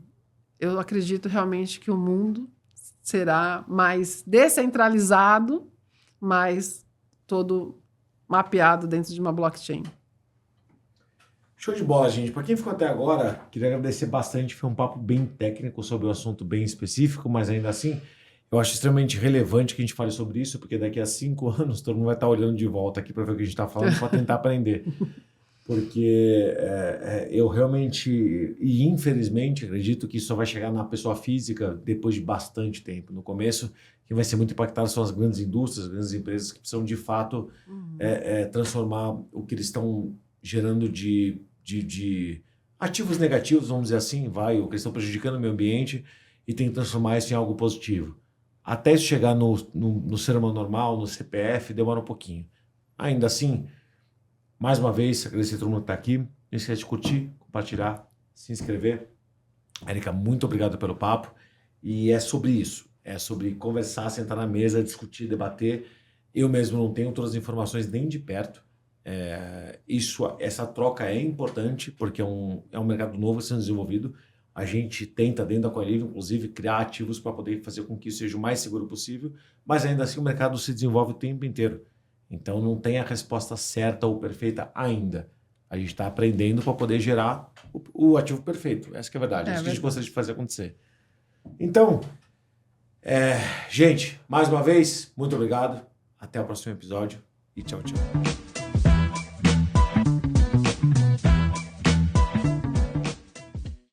eu acredito realmente que o mundo será mais descentralizado, mas todo mapeado dentro de uma blockchain. Show de bola, gente. Para quem ficou até agora, queria agradecer bastante. Foi um papo bem técnico sobre um assunto bem específico, mas ainda assim, eu acho extremamente relevante que a gente fale sobre isso, porque daqui a 5 anos todo mundo vai estar olhando de volta aqui para ver o que a gente está falando, para tentar aprender. Porque eu realmente, e infelizmente, acredito que isso só vai chegar na pessoa física depois de bastante tempo. No começo, quem vai ser muito impactado são as grandes indústrias, as grandes empresas que precisam de fato transformar o que eles estão gerando de ativos negativos, vamos dizer assim, o que eles estão prejudicando o meio ambiente e tem que transformar isso em algo positivo. Até isso chegar no ser humano normal, no CPF, demora um pouquinho. Ainda assim, mais uma vez, agradecer a todo mundo que está aqui. Não esquece de curtir, compartilhar, se inscrever. Érica, muito obrigado pelo papo. E é sobre isso. É sobre conversar, sentar na mesa, discutir, debater. Eu mesmo não tenho todas as informações nem de perto. Essa troca é importante, porque é um mercado novo sendo desenvolvido. A gente tenta, dentro da Coalive, inclusive, criar ativos para poder fazer com que isso seja o mais seguro possível. Mas ainda assim, o mercado se desenvolve o tempo inteiro. Então, não tem a resposta certa ou perfeita ainda. A gente está aprendendo para poder gerar o ativo perfeito. Essa que é a verdade. É isso que a gente gostaria de fazer acontecer. Então, gente, mais uma vez, muito obrigado. Até o próximo episódio e tchau, tchau.